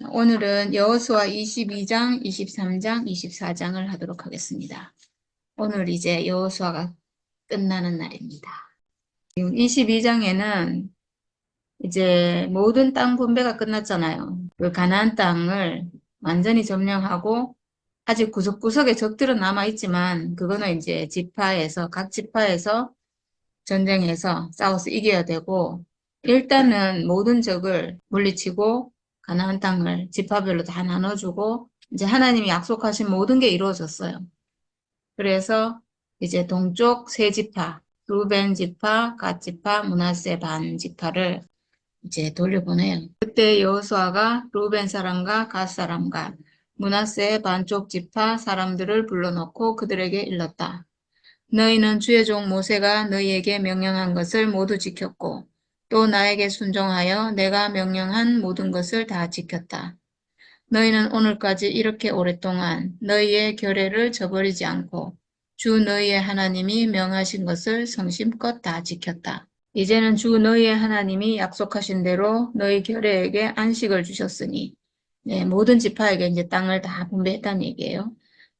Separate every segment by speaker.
Speaker 1: 오늘은 여호수아 22장, 23장, 24장을 하도록 하겠습니다. 오늘 이제 여호수아가 끝나는 날입니다. 지금 22장에는 이제 모든 땅 분배가 끝났잖아요. 그 가나안 땅을 완전히 점령하고 아직 구석구석에 적들은 남아있지만 그거는 이제 각 지파에서 전쟁에서 싸워서 이겨야 되고 일단은 모든 적을 물리치고 가나안 땅을 지파별로 다 나눠주고 이제 하나님이 약속하신 모든 게 이루어졌어요. 그래서 이제 동쪽 세 지파, 루벤 지파, 갓 지파, 므낫세 반 지파를 이제 돌려보내요. 그때 여호수아가 루벤 사람과 갓 사람과 므낫세 반쪽 지파 사람들을 불러놓고 그들에게 일렀다. 너희는 주의 종 모세가 너희에게 명령한 것을 모두 지켰고 또 나에게 순종하여 내가 명령한 모든 것을 다 지켰다. 너희는 오늘까지 이렇게 오랫동안 너희의 결례를 저버리지 않고 주 너희의 하나님이 명하신 것을 성심껏 다 지켰다. 이제는 주 너희의 하나님이 약속하신 대로 너희 결례에게 안식을 주셨으니 모든 지파에게 이제 땅을 다 분배했다는 얘기예요.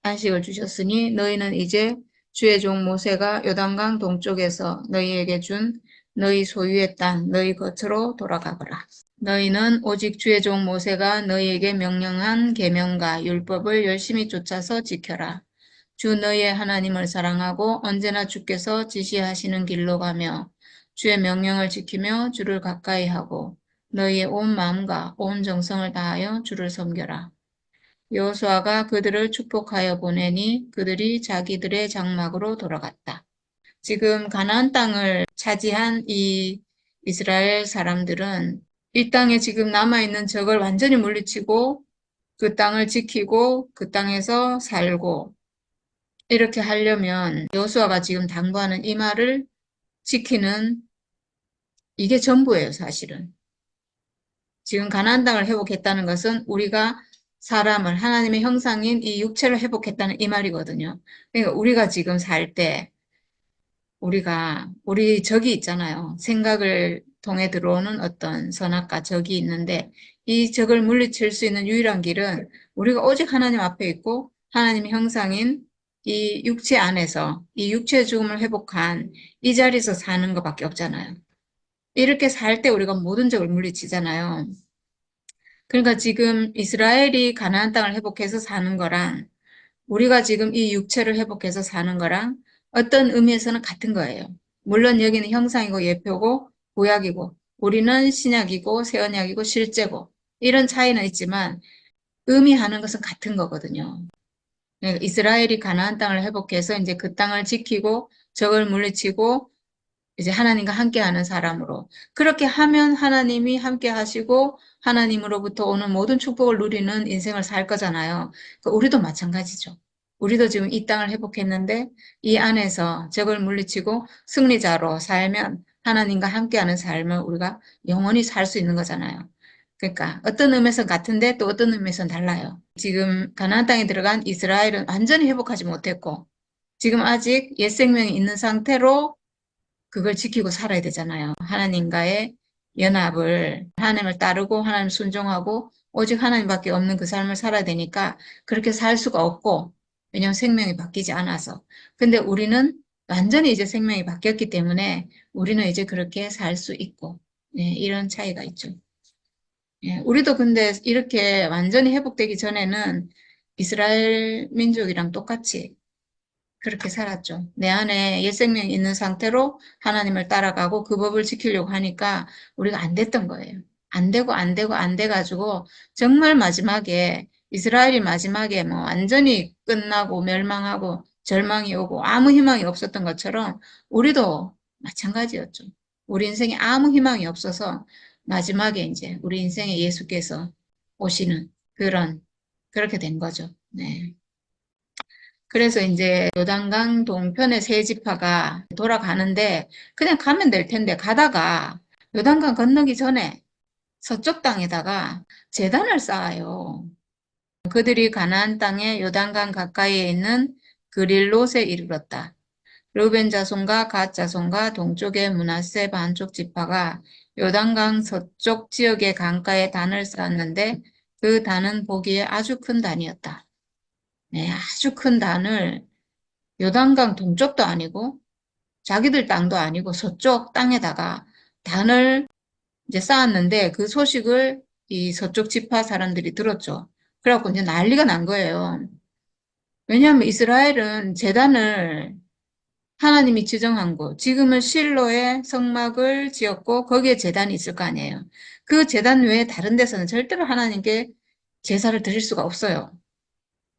Speaker 1: 안식을 주셨으니 너희는 이제 주의 종 모세가 요단강 동쪽에서 너희에게 준 너희 소유의 땅 너희 겉으로 돌아가거라. 너희는 오직 주의 종 모세가 너희에게 명령한 계명과 율법을 열심히 쫓아서 지켜라. 주 너희의 하나님을 사랑하고 언제나 주께서 지시하시는 길로 가며 주의 명령을 지키며 주를 가까이 하고 너희의 온 마음과 온 정성을 다하여 주를 섬겨라. 여호수아가 그들을 축복하여 보내니 그들이 자기들의 장막으로 돌아갔다. 지금 가나안 땅을 차지한 이 이스라엘 사람들은 이 땅에 지금 남아있는 적을 완전히 물리치고 그 땅을 지키고 그 땅에서 살고 이렇게 하려면 여호수아가 지금 당부하는 이 말을 지키는 이게 전부예요, 사실은. 지금 가나안 땅을 회복했다는 것은 우리가 사람을 하나님의 형상인 이 육체를 회복했다는 이 말이거든요. 그러니까 우리가 지금 살 때 우리 적이 있잖아요. 생각을 통해 들어오는 어떤 선악과 적이 있는데 이 적을 물리칠 수 있는 유일한 길은 우리가 오직 하나님 앞에 있고 하나님의 형상인 이 육체 안에서 이 육체의 죽음을 회복한 이 자리에서 사는 것밖에 없잖아요. 이렇게 살 때 우리가 모든 적을 물리치잖아요. 그러니까 지금 이스라엘이 가나안 땅을 회복해서 사는 거랑 우리가 지금 이 육체를 회복해서 사는 거랑 어떤 의미에서는 같은 거예요. 물론 여기는 형상이고 예표고 구약이고 우리는 신약이고 새 언약이고 실제고 이런 차이는 있지만 의미하는 것은 같은 거거든요. 이스라엘이 가나안 땅을 회복해서 이제 그 땅을 지키고 적을 물리치고 이제 하나님과 함께하는 사람으로 그렇게 하면 하나님이 함께 하시고 하나님으로부터 오는 모든 축복을 누리는 인생을 살 거잖아요. 우리도 마찬가지죠. 우리도 지금 이 땅을 회복했는데 이 안에서 적을 물리치고 승리자로 살면 하나님과 함께하는 삶을 우리가 영원히 살 수 있는 거잖아요. 그러니까 어떤 의미에서는 같은데 또 어떤 의미에서는 달라요. 지금 가나안 땅에 들어간 이스라엘은 완전히 회복하지 못했고 지금 아직 옛 생명이 있는 상태로 그걸 지키고 살아야 되잖아요. 하나님과의 연합을, 하나님을 따르고 하나님 순종하고 오직 하나님밖에 없는 그 삶을 살아야 되니까 그렇게 살 수가 없고 왜냐하면 생명이 바뀌지 않아서. 근데 우리는 완전히 이제 생명이 바뀌었기 때문에 우리는 이제 그렇게 살 수 있고 이런 차이가 있죠. 우리도 근데 이렇게 완전히 회복되기 전에는 이스라엘 민족이랑 똑같이 그렇게 살았죠. 내 안에 옛 생명이 있는 상태로 하나님을 따라가고 그 법을 지키려고 하니까 우리가 안 됐던 거예요. 안 되고 안 되고 안 돼가지고 정말 마지막에 이스라엘이 마지막에 뭐 완전히 끝나고 멸망하고 절망이 오고 아무 희망이 없었던 것처럼 우리도 마찬가지였죠. 우리 인생에 아무 희망이 없어서 마지막에 이제 우리 인생에 예수께서 오시는 그렇게 된 거죠. 네. 그래서 이제 요단강 동편의 세 지파가 돌아가는데 그냥 가면 될 텐데 가다가 요단강 건너기 전에 서쪽 땅에다가 제단을 쌓아요. 그들이 가나안 땅의 요단강 가까이에 있는 그릴롯에 이르렀다. 르벤 자손과 갓 자손과 동쪽의 므낫세 반쪽 지파가 요단강 서쪽 지역의 강가에 단을 쌓았는데 그 단은 보기에 아주 큰 단이었다. 네, 아주 큰 단을 요단강 동쪽도 아니고 자기들 땅도 아니고 서쪽 땅에다가 단을 이제 쌓았는데 그 소식을 이 서쪽 지파 사람들이 들었죠. 그래갖고 이제 난리가 난 거예요. 왜냐하면 이스라엘은 제단을 하나님이 지정한 곳, 지금은 실로에 성막을 지었고 거기에 제단이 있을 거 아니에요. 그 제단 외에 다른 데서는 절대로 하나님께 제사를 드릴 수가 없어요.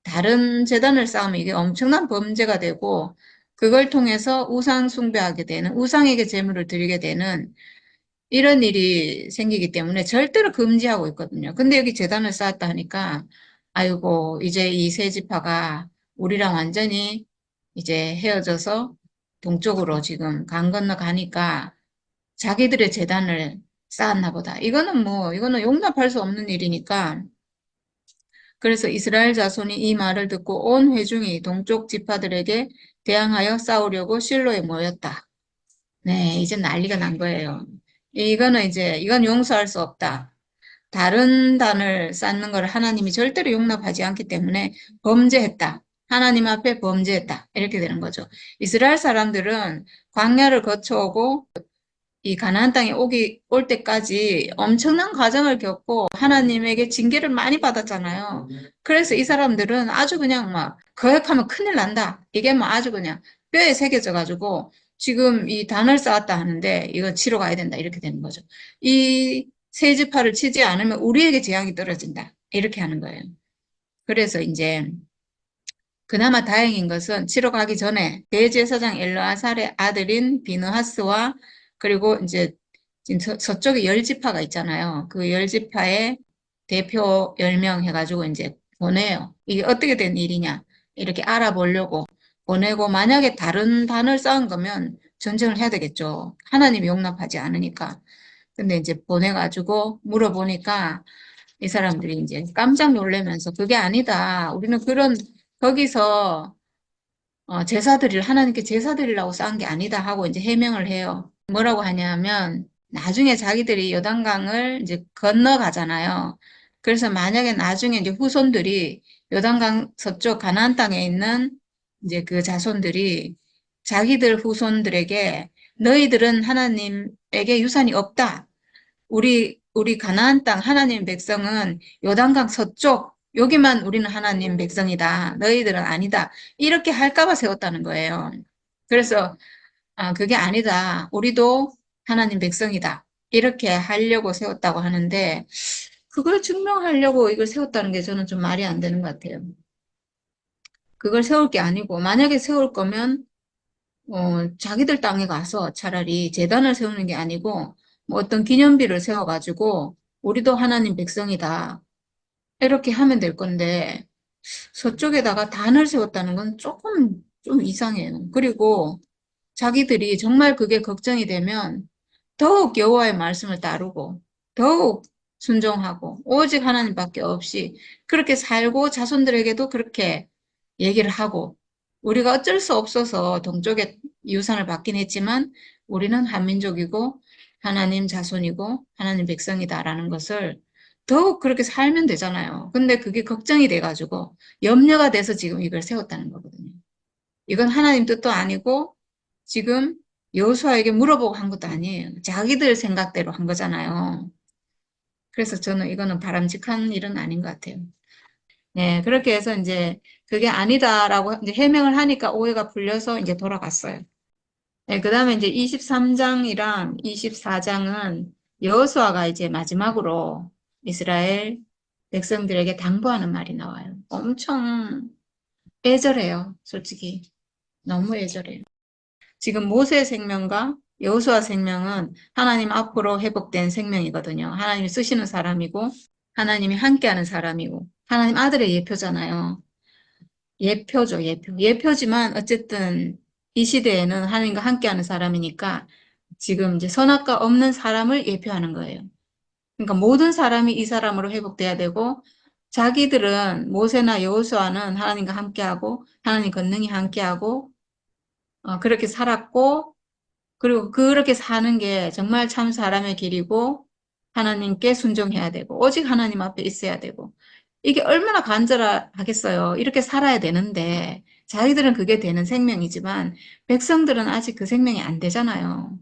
Speaker 1: 다른 제단을 쌓으면 이게 엄청난 범죄가 되고 그걸 통해서 우상 숭배하게 되는, 우상에게 제물을 드리게 되는 이런 일이 생기기 때문에 절대로 금지하고 있거든요. 근데 여기 제단을 쌓았다 하니까 아이고 이제 이 세 지파가 우리랑 완전히 이제 헤어져서 동쪽으로 지금 강 건너 가니까 자기들의 제단을 쌓았나 보다. 이거는 용납할 수 없는 일이니까 그래서 이스라엘 자손이 이 말을 듣고 온 회중이 동쪽 지파들에게 대항하여 싸우려고 실로에 모였다. 네, 이제 난리가 난 거예요. 이건 용서할 수 없다. 다른 단을 쌓는 걸 하나님이 절대로 용납하지 않기 때문에 범죄했다. 하나님 앞에 범죄했다. 이렇게 되는 거죠. 이스라엘 사람들은 광야를 거쳐오고 이 가나안 땅에 올 때까지 엄청난 과정을 겪고 하나님에게 징계를 많이 받았잖아요. 그래서 이 사람들은 아주 그냥 막 거역하면 큰일 난다. 이게 뭐 아주 그냥 뼈에 새겨져 가지고 지금 이 단을 쌓았다 하는데 이거 치러 가야 된다. 이렇게 되는 거죠. 이 세 지파를 치지 않으면 우리에게 재앙이 떨어진다. 이렇게 하는 거예요. 그래서 이제 그나마 다행인 것은 치러 가기 전에 대제사장 엘르아살의 아들인 비느하스와 그리고 이제 지금 서쪽에 열 지파가 있잖아요. 그 열 지파의 대표 10명 해가지고 이제 보내요. 이게 어떻게 된 일이냐 이렇게 알아보려고 보내고 만약에 다른 단을 쌓은 거면 전쟁을 해야 되겠죠. 하나님이 용납하지 않으니까. 근데 이제 보내가지고 물어보니까 이 사람들이 이제 깜짝 놀라면서 그게 아니다. 우리는 거기서 하나님께 제사 드리려고 쌓은 게 아니다 하고 이제 해명을 해요. 뭐라고 하냐면 나중에 자기들이 요단강을 이제 건너가잖아요. 그래서 만약에 나중에 이제 후손들이 요단강 서쪽 가나안 땅에 있는 이제 그 자손들이 자기들 후손들에게 너희들은 하나님에게 유산이 없다. 우리 가나안 땅 하나님 백성은 요단강 서쪽 여기만 우리는 하나님 백성이다. 너희들은 아니다. 이렇게 할까 봐 세웠다는 거예요. 그래서 그게 아니다. 우리도 하나님 백성이다. 이렇게 하려고 세웠다고 하는데 그걸 증명하려고 이걸 세웠다는 게 저는 좀 말이 안 되는 것 같아요. 그걸 세울 게 아니고 만약에 세울 거면 자기들 땅에 가서 차라리 제단을 세우는 게 아니고 뭐 어떤 기념비를 세워가지고 우리도 하나님 백성이다. 이렇게 하면 될 건데 서쪽에다가 단을 세웠다는 건 조금 좀 이상해요. 그리고 자기들이 정말 그게 걱정이 되면 더욱 여호와의 말씀을 따르고 더욱 순종하고 오직 하나님밖에 없이 그렇게 살고 자손들에게도 그렇게 얘기를 하고 우리가 어쩔 수 없어서 동쪽에 유산을 받긴 했지만 우리는 한민족이고 하나님 자손이고 하나님 백성이다라는 것을 더욱 그렇게 살면 되잖아요. 근데 그게 걱정이 돼가지고 염려가 돼서 지금 이걸 세웠다는 거거든요. 이건 하나님 뜻도 아니고 지금 여호수아에게 물어보고 한 것도 아니에요. 자기들 생각대로 한 거잖아요. 그래서 저는 이거는 바람직한 일은 아닌 것 같아요. 네, 그렇게 해서 이제 그게 아니다라고 이제 해명을 하니까 오해가 풀려서 이제 돌아갔어요. 네, 그 다음에 이제 23장이랑 24장은 여호수아가 이제 마지막으로 이스라엘 백성들에게 당부하는 말이 나와요. 엄청 애절해요, 솔직히. 너무 애절해요. 지금 모세의 생명과 여호수아 생명은 하나님 앞으로 회복된 생명이거든요. 하나님이 쓰시는 사람이고 하나님이 함께하는 사람이고 하나님 아들의 예표잖아요. 예표죠, 예표. 예표지만 어쨌든 이 시대에는 하나님과 함께하는 사람이니까 지금 이제 선악과 없는 사람을 예표하는 거예요. 그러니까 모든 사람이 이 사람으로 회복돼야 되고 자기들은 모세나 여호수아는 하나님과 함께하고 하나님 권능이 함께하고 그렇게 살았고 그리고 그렇게 사는 게 정말 참 사람의 길이고 하나님께 순종해야 되고 오직 하나님 앞에 있어야 되고 이게 얼마나 간절하겠어요. 이렇게 살아야 되는데, 자기들은 그게 되는 생명이지만, 백성들은 아직 그 생명이 안 되잖아요.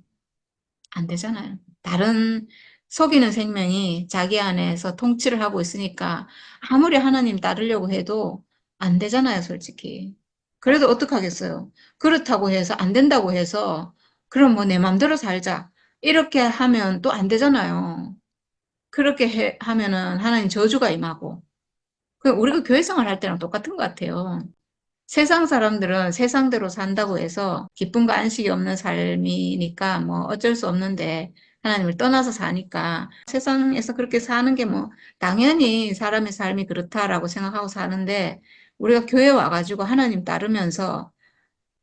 Speaker 1: 안 되잖아요. 다른 속이는 생명이 자기 안에서 통치를 하고 있으니까, 아무리 하나님 따르려고 해도 안 되잖아요, 솔직히. 그래도 어떡하겠어요. 그렇다고 해서, 안 된다고 해서, 그럼 뭐 내 맘대로 살자. 이렇게 하면 또 안 되잖아요. 그렇게 하면은 하나님 저주가 임하고, 우리가 교회 생활 할 때랑 똑같은 것 같아요. 세상 사람들은 세상대로 산다고 해서 기쁨과 안식이 없는 삶이니까 뭐 어쩔 수 없는데 하나님을 떠나서 사니까 세상에서 그렇게 사는 게 뭐 당연히 사람의 삶이 그렇다라고 생각하고 사는데 우리가 교회 와가지고 하나님 따르면서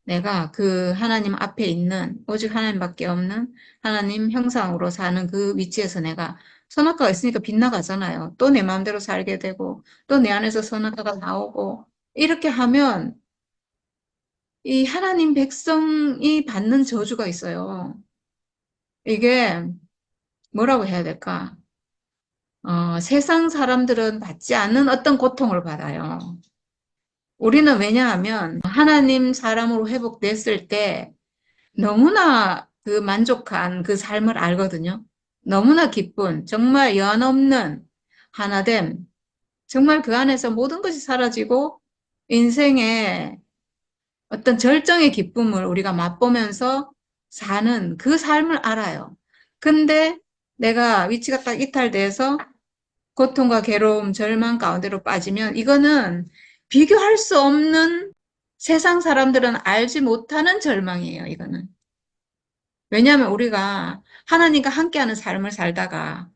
Speaker 1: 내가 그 하나님 앞에 있는 오직 하나님밖에 없는 하나님 형상으로 사는 그 위치에서 내가 선악과가 있으니까 빗나가잖아요. 또 내 마음대로 살게 되고 또 내 안에서 선악과가 나오고 이렇게 하면 이 하나님 백성이 받는 저주가 있어요. 이게 뭐라고 해야 될까? 세상 사람들은 받지 않는 어떤 고통을 받아요. 우리는 왜냐하면 하나님 사람으로 회복됐을 때 너무나 그 만족한 그 삶을 알거든요. 너무나 기쁜, 정말 연없는 하나됨, 정말 그 안에서 모든 것이 사라지고 인생의 어떤 절정의 기쁨을 우리가 맛보면서 사는 그 삶을 알아요. 근데 내가 위치가 딱 이탈돼서 고통과 괴로움, 절망 가운데로 빠지면 이거는 비교할 수 없는 세상 사람들은 알지 못하는 절망이에요, 이거는. 왜냐하면 우리가 하나님과 함께하는 삶을 살다가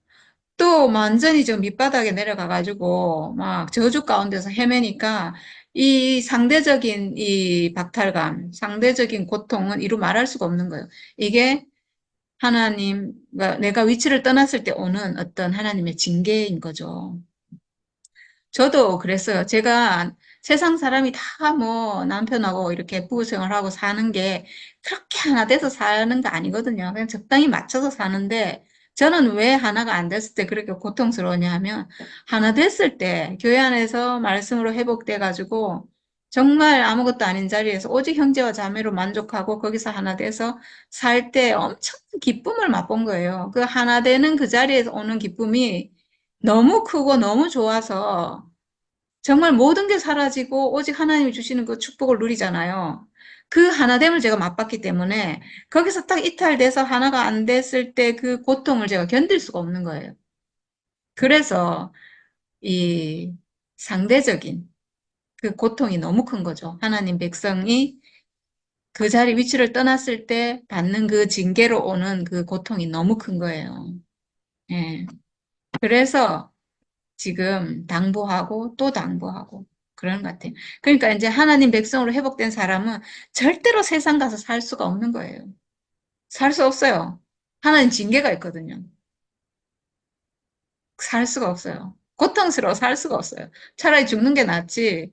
Speaker 1: 또 완전히 저 밑바닥에 내려가가지고 막 저주 가운데서 헤매니까 이 상대적인 이 박탈감, 상대적인 고통은 이루 말할 수가 없는 거예요. 이게 하나님, 내가 위치를 떠났을 때 오는 어떤 하나님의 징계인 거죠. 저도 그랬어요. 제가 세상 사람이 다 뭐 남편하고 이렇게 부부 생활하고 사는 게 그렇게 하나 돼서 사는 거 아니거든요. 그냥 적당히 맞춰서 사는데 저는 왜 하나가 안 됐을 때 그렇게 고통스러우냐 하면 하나 됐을 때 교회 안에서 말씀으로 회복돼 가지고 정말 아무것도 아닌 자리에서 오직 형제와 자매로 만족하고 거기서 하나 돼서 살 때 엄청 기쁨을 맛본 거예요. 그 하나 되는 그 자리에서 오는 기쁨이 너무 크고 너무 좋아서 정말 모든 게 사라지고 오직 하나님이 주시는 그 축복을 누리잖아요. 그 하나됨을 제가 맛봤기 때문에 거기서 딱 이탈돼서 하나가 안 됐을 때 그 고통을 제가 견딜 수가 없는 거예요. 그래서 이 상대적인 그 고통이 너무 큰 거죠. 하나님 백성이 그 자리 위치를 떠났을 때 받는 그 징계로 오는 그 고통이 너무 큰 거예요. 예. 그래서 지금 당부하고 또 당부하고 그런 것 같아요. 그러니까 이제 하나님 백성으로 회복된 사람은 절대로 세상 가서 살 수가 없는 거예요. 살 수 없어요. 하나님 징계가 있거든요. 살 수가 없어요. 고통스러워 살 수가 없어요. 차라리 죽는 게 낫지.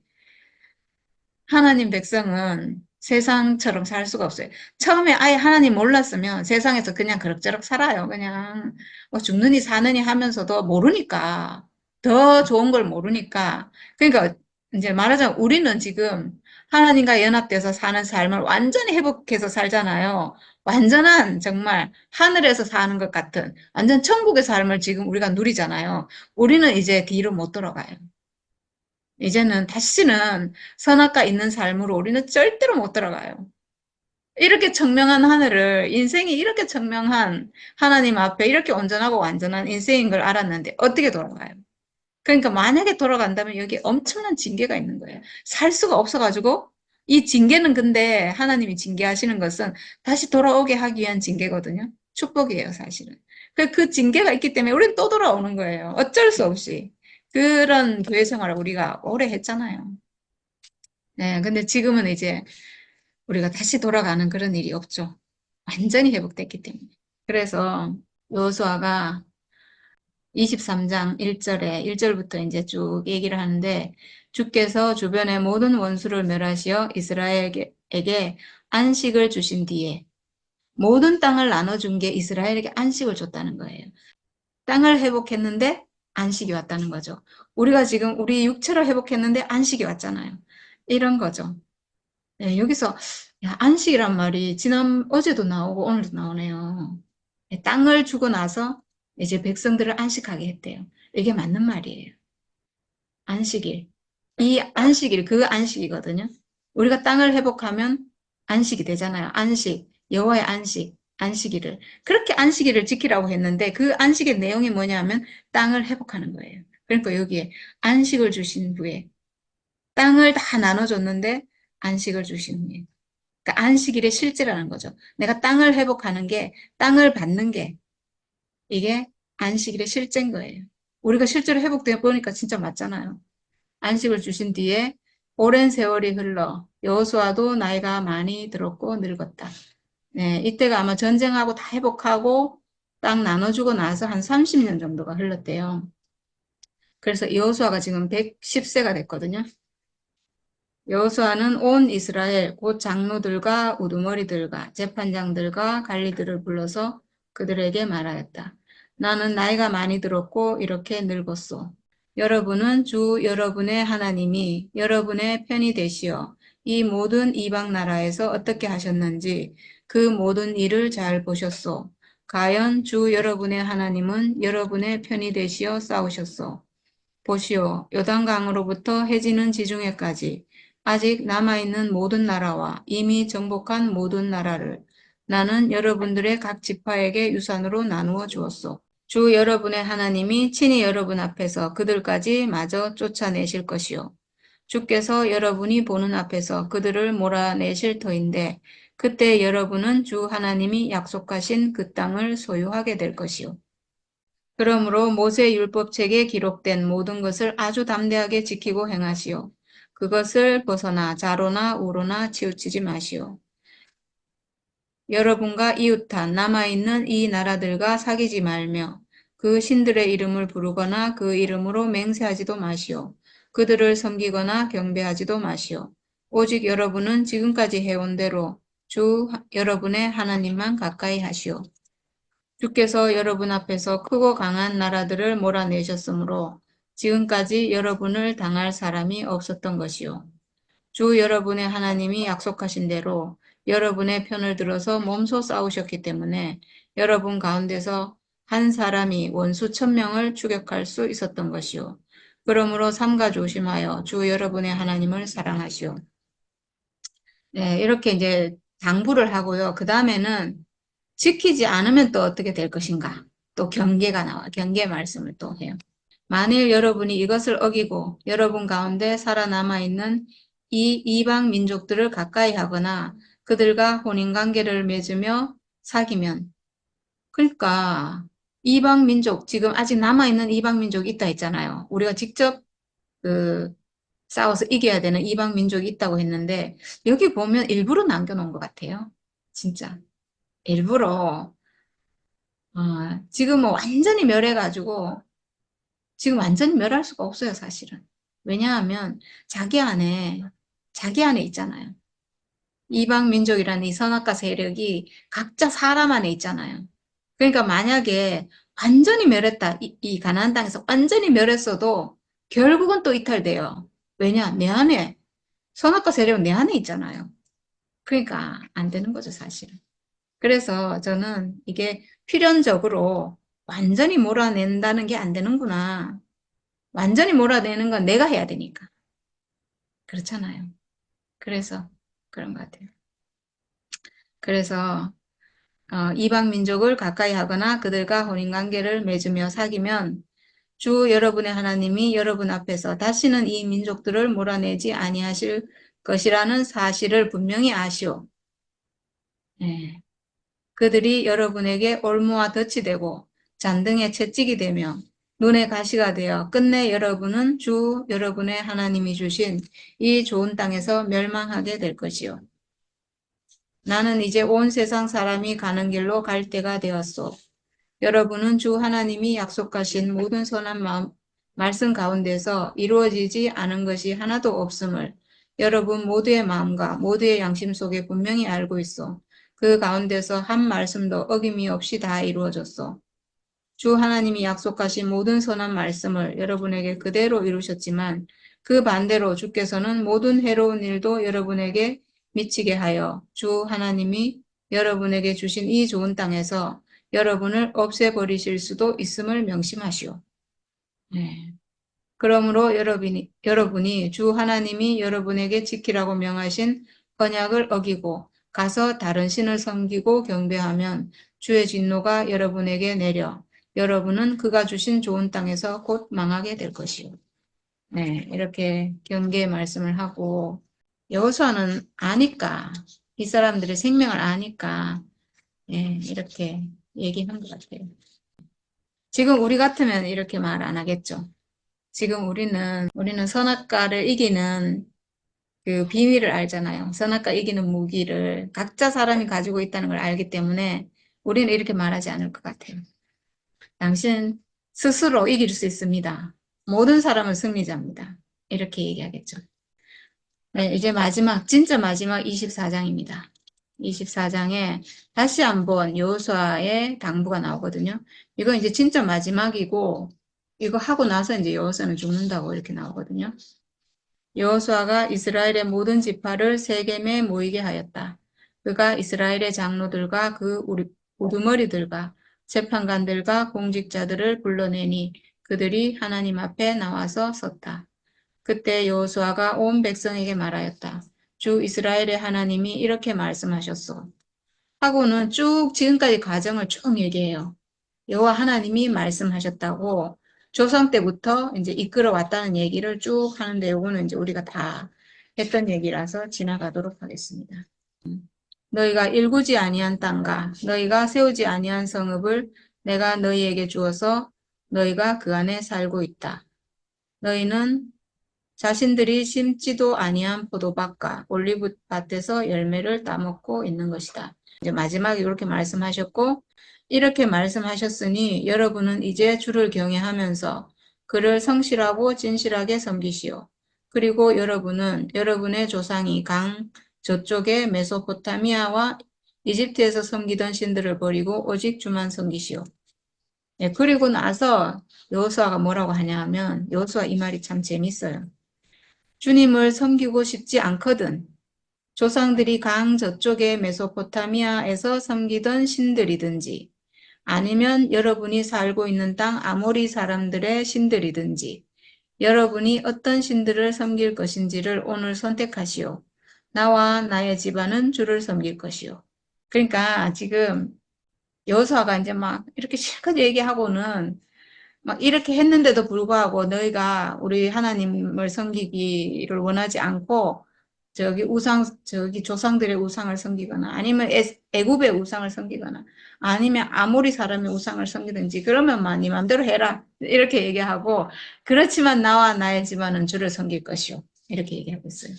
Speaker 1: 하나님 백성은 세상처럼 살 수가 없어요. 처음에 아예 하나님 몰랐으면 세상에서 그냥 그럭저럭 살아요. 그냥 뭐 죽느니 사느니 하면서도 모르니까 더 좋은 걸 모르니까 그러니까 이제 말하자면 우리는 지금 하나님과 연합돼서 사는 삶을 완전히 회복해서 살잖아요. 완전한 정말 하늘에서 사는 것 같은 완전 천국의 삶을 지금 우리가 누리잖아요. 우리는 이제 뒤로 못 돌아가요. 이제는 다시는 선악과 있는 삶으로 우리는 절대로 못 들어가요. 이렇게 청명한 하늘을, 인생이 이렇게 청명한 하나님 앞에 이렇게 온전하고 완전한 인생인 걸 알았는데 어떻게 돌아가요? 그러니까 만약에 돌아간다면 여기 엄청난 징계가 있는 거예요. 살 수가 없어가지고 이 징계는 근데 하나님이 징계하시는 것은 다시 돌아오게 하기 위한 징계거든요. 축복이에요, 사실은. 그 징계가 있기 때문에 우리는 또 돌아오는 거예요. 어쩔 수 없이. 그런 교회 생활을 우리가 오래 했잖아요. 네, 근데 지금은 이제 우리가 다시 돌아가는 그런 일이 없죠. 완전히 회복됐기 때문에. 그래서 여호수아가 23장 1절에 1절부터 이제 쭉 얘기를 하는데 주께서 주변의 모든 원수를 멸하시어 이스라엘에게 안식을 주신 뒤에 모든 땅을 나눠준 게 이스라엘에게 안식을 줬다는 거예요. 땅을 회복했는데 안식이 왔다는 거죠. 우리가 지금 우리 육체를 회복했는데 안식이 왔잖아요. 이런 거죠. 네, 여기서 야, 안식이란 말이 어제도 나오고 오늘도 나오네요. 네, 땅을 주고 나서 이제 백성들을 안식하게 했대요. 이게 맞는 말이에요. 안식일. 이 안식일, 그 안식이거든요. 우리가 땅을 회복하면 안식이 되잖아요. 안식, 여호와의 안식, 안식일을. 그렇게 안식일을 지키라고 했는데 그 안식의 내용이 뭐냐면 땅을 회복하는 거예요. 그러니까 여기에 안식을 주신 후에 땅을 다 나눠줬는데 안식을 주신 후에. 그러니까 안식일의 실제라는 거죠. 내가 땅을 회복하는 게, 땅을 받는 게 이게 안식일의 실제인 거예요. 우리가 실제로 회복되어 보니까 진짜 맞잖아요. 안식을 주신 뒤에 오랜 세월이 흘러 여호수아도 나이가 많이 들었고 늙었다. 네, 이때가 아마 전쟁하고 다 회복하고 땅 나눠주고 나서 한 30년 정도가 흘렀대요. 그래서 여호수아가 지금 110세가 됐거든요. 여호수아는 온 이스라엘 곧 장로들과 우두머리들과 재판장들과 관리들을 불러서 그들에게 말하였다. 나는 나이가 많이 들었고 이렇게 늙었소. 여러분은 주 여러분의 하나님이 여러분의 편이 되시어 이 모든 이방 나라에서 어떻게 하셨는지 그 모든 일을 잘 보셨소. 과연 주 여러분의 하나님은 여러분의 편이 되시어 싸우셨소. 보시오, 요단강으로부터 해지는 지중해까지 아직 남아있는 모든 나라와 이미 정복한 모든 나라를 나는 여러분들의 각 지파에게 유산으로 나누어 주었소. 주 여러분의 하나님이 친히 여러분 앞에서 그들까지 마저 쫓아내실 것이요. 주께서 여러분이 보는 앞에서 그들을 몰아내실 터인데 그때 여러분은 주 하나님이 약속하신 그 땅을 소유하게 될 것이요. 그러므로 모세 율법책에 기록된 모든 것을 아주 담대하게 지키고 행하시오. 그것을 벗어나 자로나 우로나 치우치지 마시오. 여러분과 이웃한 남아있는 이 나라들과 사귀지 말며 그 신들의 이름을 부르거나 그 이름으로 맹세하지도 마시오. 그들을 섬기거나 경배하지도 마시오. 오직 여러분은 지금까지 해온 대로 주 여러분의 하나님만 가까이 하시오. 주께서 여러분 앞에서 크고 강한 나라들을 몰아내셨으므로 지금까지 여러분을 당할 사람이 없었던 것이요. 주 여러분의 하나님이 약속하신 대로 여러분의 편을 들어서 몸소 싸우셨기 때문에 여러분 가운데서 한 사람이 원수 1000명을 추격할 수 있었던 것이요. 그러므로 삼가 조심하여 주 여러분의 하나님을 사랑하시오. 네, 이렇게 이제 당부를 하고요. 그 다음에는 지키지 않으면 또 어떻게 될 것인가? 또 경계가 나와. 경계 말씀을 또 해요. 만일 여러분이 이것을 어기고 여러분 가운데 살아남아 있는 이 이방 민족들을 가까이 하거나 그들과 혼인관계를 맺으며 사귀면, 그러니까 이방 민족, 지금 아직 남아있는 이방 민족이 있다 했잖아요. 우리가 직접 그 싸워서 이겨야 되는 이방 민족이 있다고 했는데 여기 보면 일부러 남겨놓은 것 같아요. 진짜. 일부러 지금 뭐 완전히 멸해가지고 지금 완전히 멸할 수가 없어요, 사실은. 왜냐하면 자기 안에 있잖아요. 이방 민족이라는 이 선악과 세력이 각자 사람 안에 있잖아요. 그러니까 만약에 완전히 멸했다, 이 가나안 땅에서 완전히 멸했어도 결국은 또 이탈돼요. 왜냐? 내 안에 선악과 세력은 내 안에 있잖아요. 그러니까 안 되는 거죠, 사실은. 그래서 저는 이게 필연적으로 완전히 몰아낸다는 게 안 되는구나. 완전히 몰아내는 건 내가 해야 되니까. 그렇잖아요. 그래서 그런 것 같아요. 그래서 이방 민족을 가까이 하거나 그들과 혼인관계를 맺으며 사귀면 주 여러분의 하나님이 여러분 앞에서 다시는 이 민족들을 몰아내지 아니하실 것이라는 사실을 분명히 아시오. 네. 그들이 여러분에게 올무와 덫이 되고 잔등에 채찍이 되며 눈에 가시가 되어 끝내 여러분은 주 여러분의 하나님이 주신 이 좋은 땅에서 멸망하게 될 것이요. 나는 이제 온 세상 사람이 가는 길로 갈 때가 되었소. 여러분은 주 하나님이 약속하신 모든 선한 말씀 가운데서 이루어지지 않은 것이 하나도 없음을 여러분 모두의 마음과 모두의 양심 속에 분명히 알고 있어. 그 가운데서 한 말씀도 어김이 없이 다 이루어졌어. 주 하나님이 약속하신 모든 선한 말씀을 여러분에게 그대로 이루셨지만 그 반대로 주께서는 모든 해로운 일도 여러분에게 미치게 하여 주 하나님이 여러분에게 주신 이 좋은 땅에서 여러분을 없애버리실 수도 있음을 명심하시오. 네. 그러므로 여러분이 주 하나님이 여러분에게 지키라고 명하신 언약을 어기고 가서 다른 신을 섬기고 경배하면 주의 진노가 여러분에게 내려 여러분은 그가 주신 좋은 땅에서 곧 망하게 될 것이요. 네, 이렇게 경계의 말씀을 하고 여호수아는 아니까 이 사람들의 생명을 아니까 이렇게 얘기한 것 같아요. 지금 우리 같으면 이렇게 말 안 하겠죠. 지금 우리는 선악과를 이기는 그 비밀을 알잖아요. 선악과 이기는 무기를 각자 사람이 가지고 있다는 걸 알기 때문에 우리는 이렇게 말하지 않을 것 같아요. 당신 스스로 이길 수 있습니다. 모든 사람은 승리자입니다. 이렇게 얘기하겠죠. 네, 이제 진짜 마지막 24장입니다. 24장에 다시 한번 여호수아의 당부가 나오거든요. 이건 이제 진짜 마지막이고 이거 하고 나서 이제 여호수아는 죽는다고 이렇게 나오거든요. 여호수아가 이스라엘의 모든 지파를 세겜에 모이게 하였다. 그가 이스라엘의 장로들과 그 우두머리들과 재판관들과 공직자들을 불러내니 그들이 하나님 앞에 나와서 섰다. 그때 여호수아가 온 백성에게 말하였다. 주 이스라엘의 하나님이 이렇게 말씀하셨소. 하고는 쭉 지금까지 과정을 쭉 얘기해요. 여호와 하나님이 말씀하셨다고 조상 때부터 이제 이끌어 왔다는 얘기를 쭉 하는데 요거는 이제 우리가 다 했던 얘기라서 지나가도록 하겠습니다. 너희가 일구지 아니한 땅과 너희가 세우지 아니한 성읍을 내가 너희에게 주어서 너희가 그 안에 살고 있다. 너희는 자신들이 심지도 아니한 포도밭과 올리브밭에서 열매를 따먹고 있는 것이다. 이제 마지막에 이렇게 말씀하셨고 이렇게 말씀하셨으니 여러분은 이제 주를 경외하면서 그를 성실하고 진실하게 섬기시오. 그리고 여러분은 여러분의 조상이 강 저쪽의 메소포타미아와 이집트에서 섬기던 신들을 버리고 오직 주만 섬기시오. 네, 그리고 나서 여호수아가 뭐라고 하냐 하면 여호수아 이 말이 참 재밌어요. 주님을 섬기고 싶지 않거든. 조상들이 강 저쪽의 메소포타미아에서 섬기던 신들이든지 아니면 여러분이 살고 있는 땅 아모리 사람들의 신들이든지 여러분이 어떤 신들을 섬길 것인지를 오늘 선택하시오. 나와 나의 집안은 주를 섬길 것이오. 그러니까 지금 여호수아가 이제 막 이렇게 실컷 얘기하고는 막 이렇게 했는데도 불구하고 너희가 우리 하나님을 섬기기를 원하지 않고 저기 조상들의 우상을 섬기거나 아니면 애굽의 우상을 섬기거나 아니면 아모리 사람의 우상을 섬기든지 그러면 네 맘대로 해라. 이렇게 얘기하고 그렇지만 나와 나의 집안은 주를 섬길 것이요. 이렇게 얘기하고 있어요.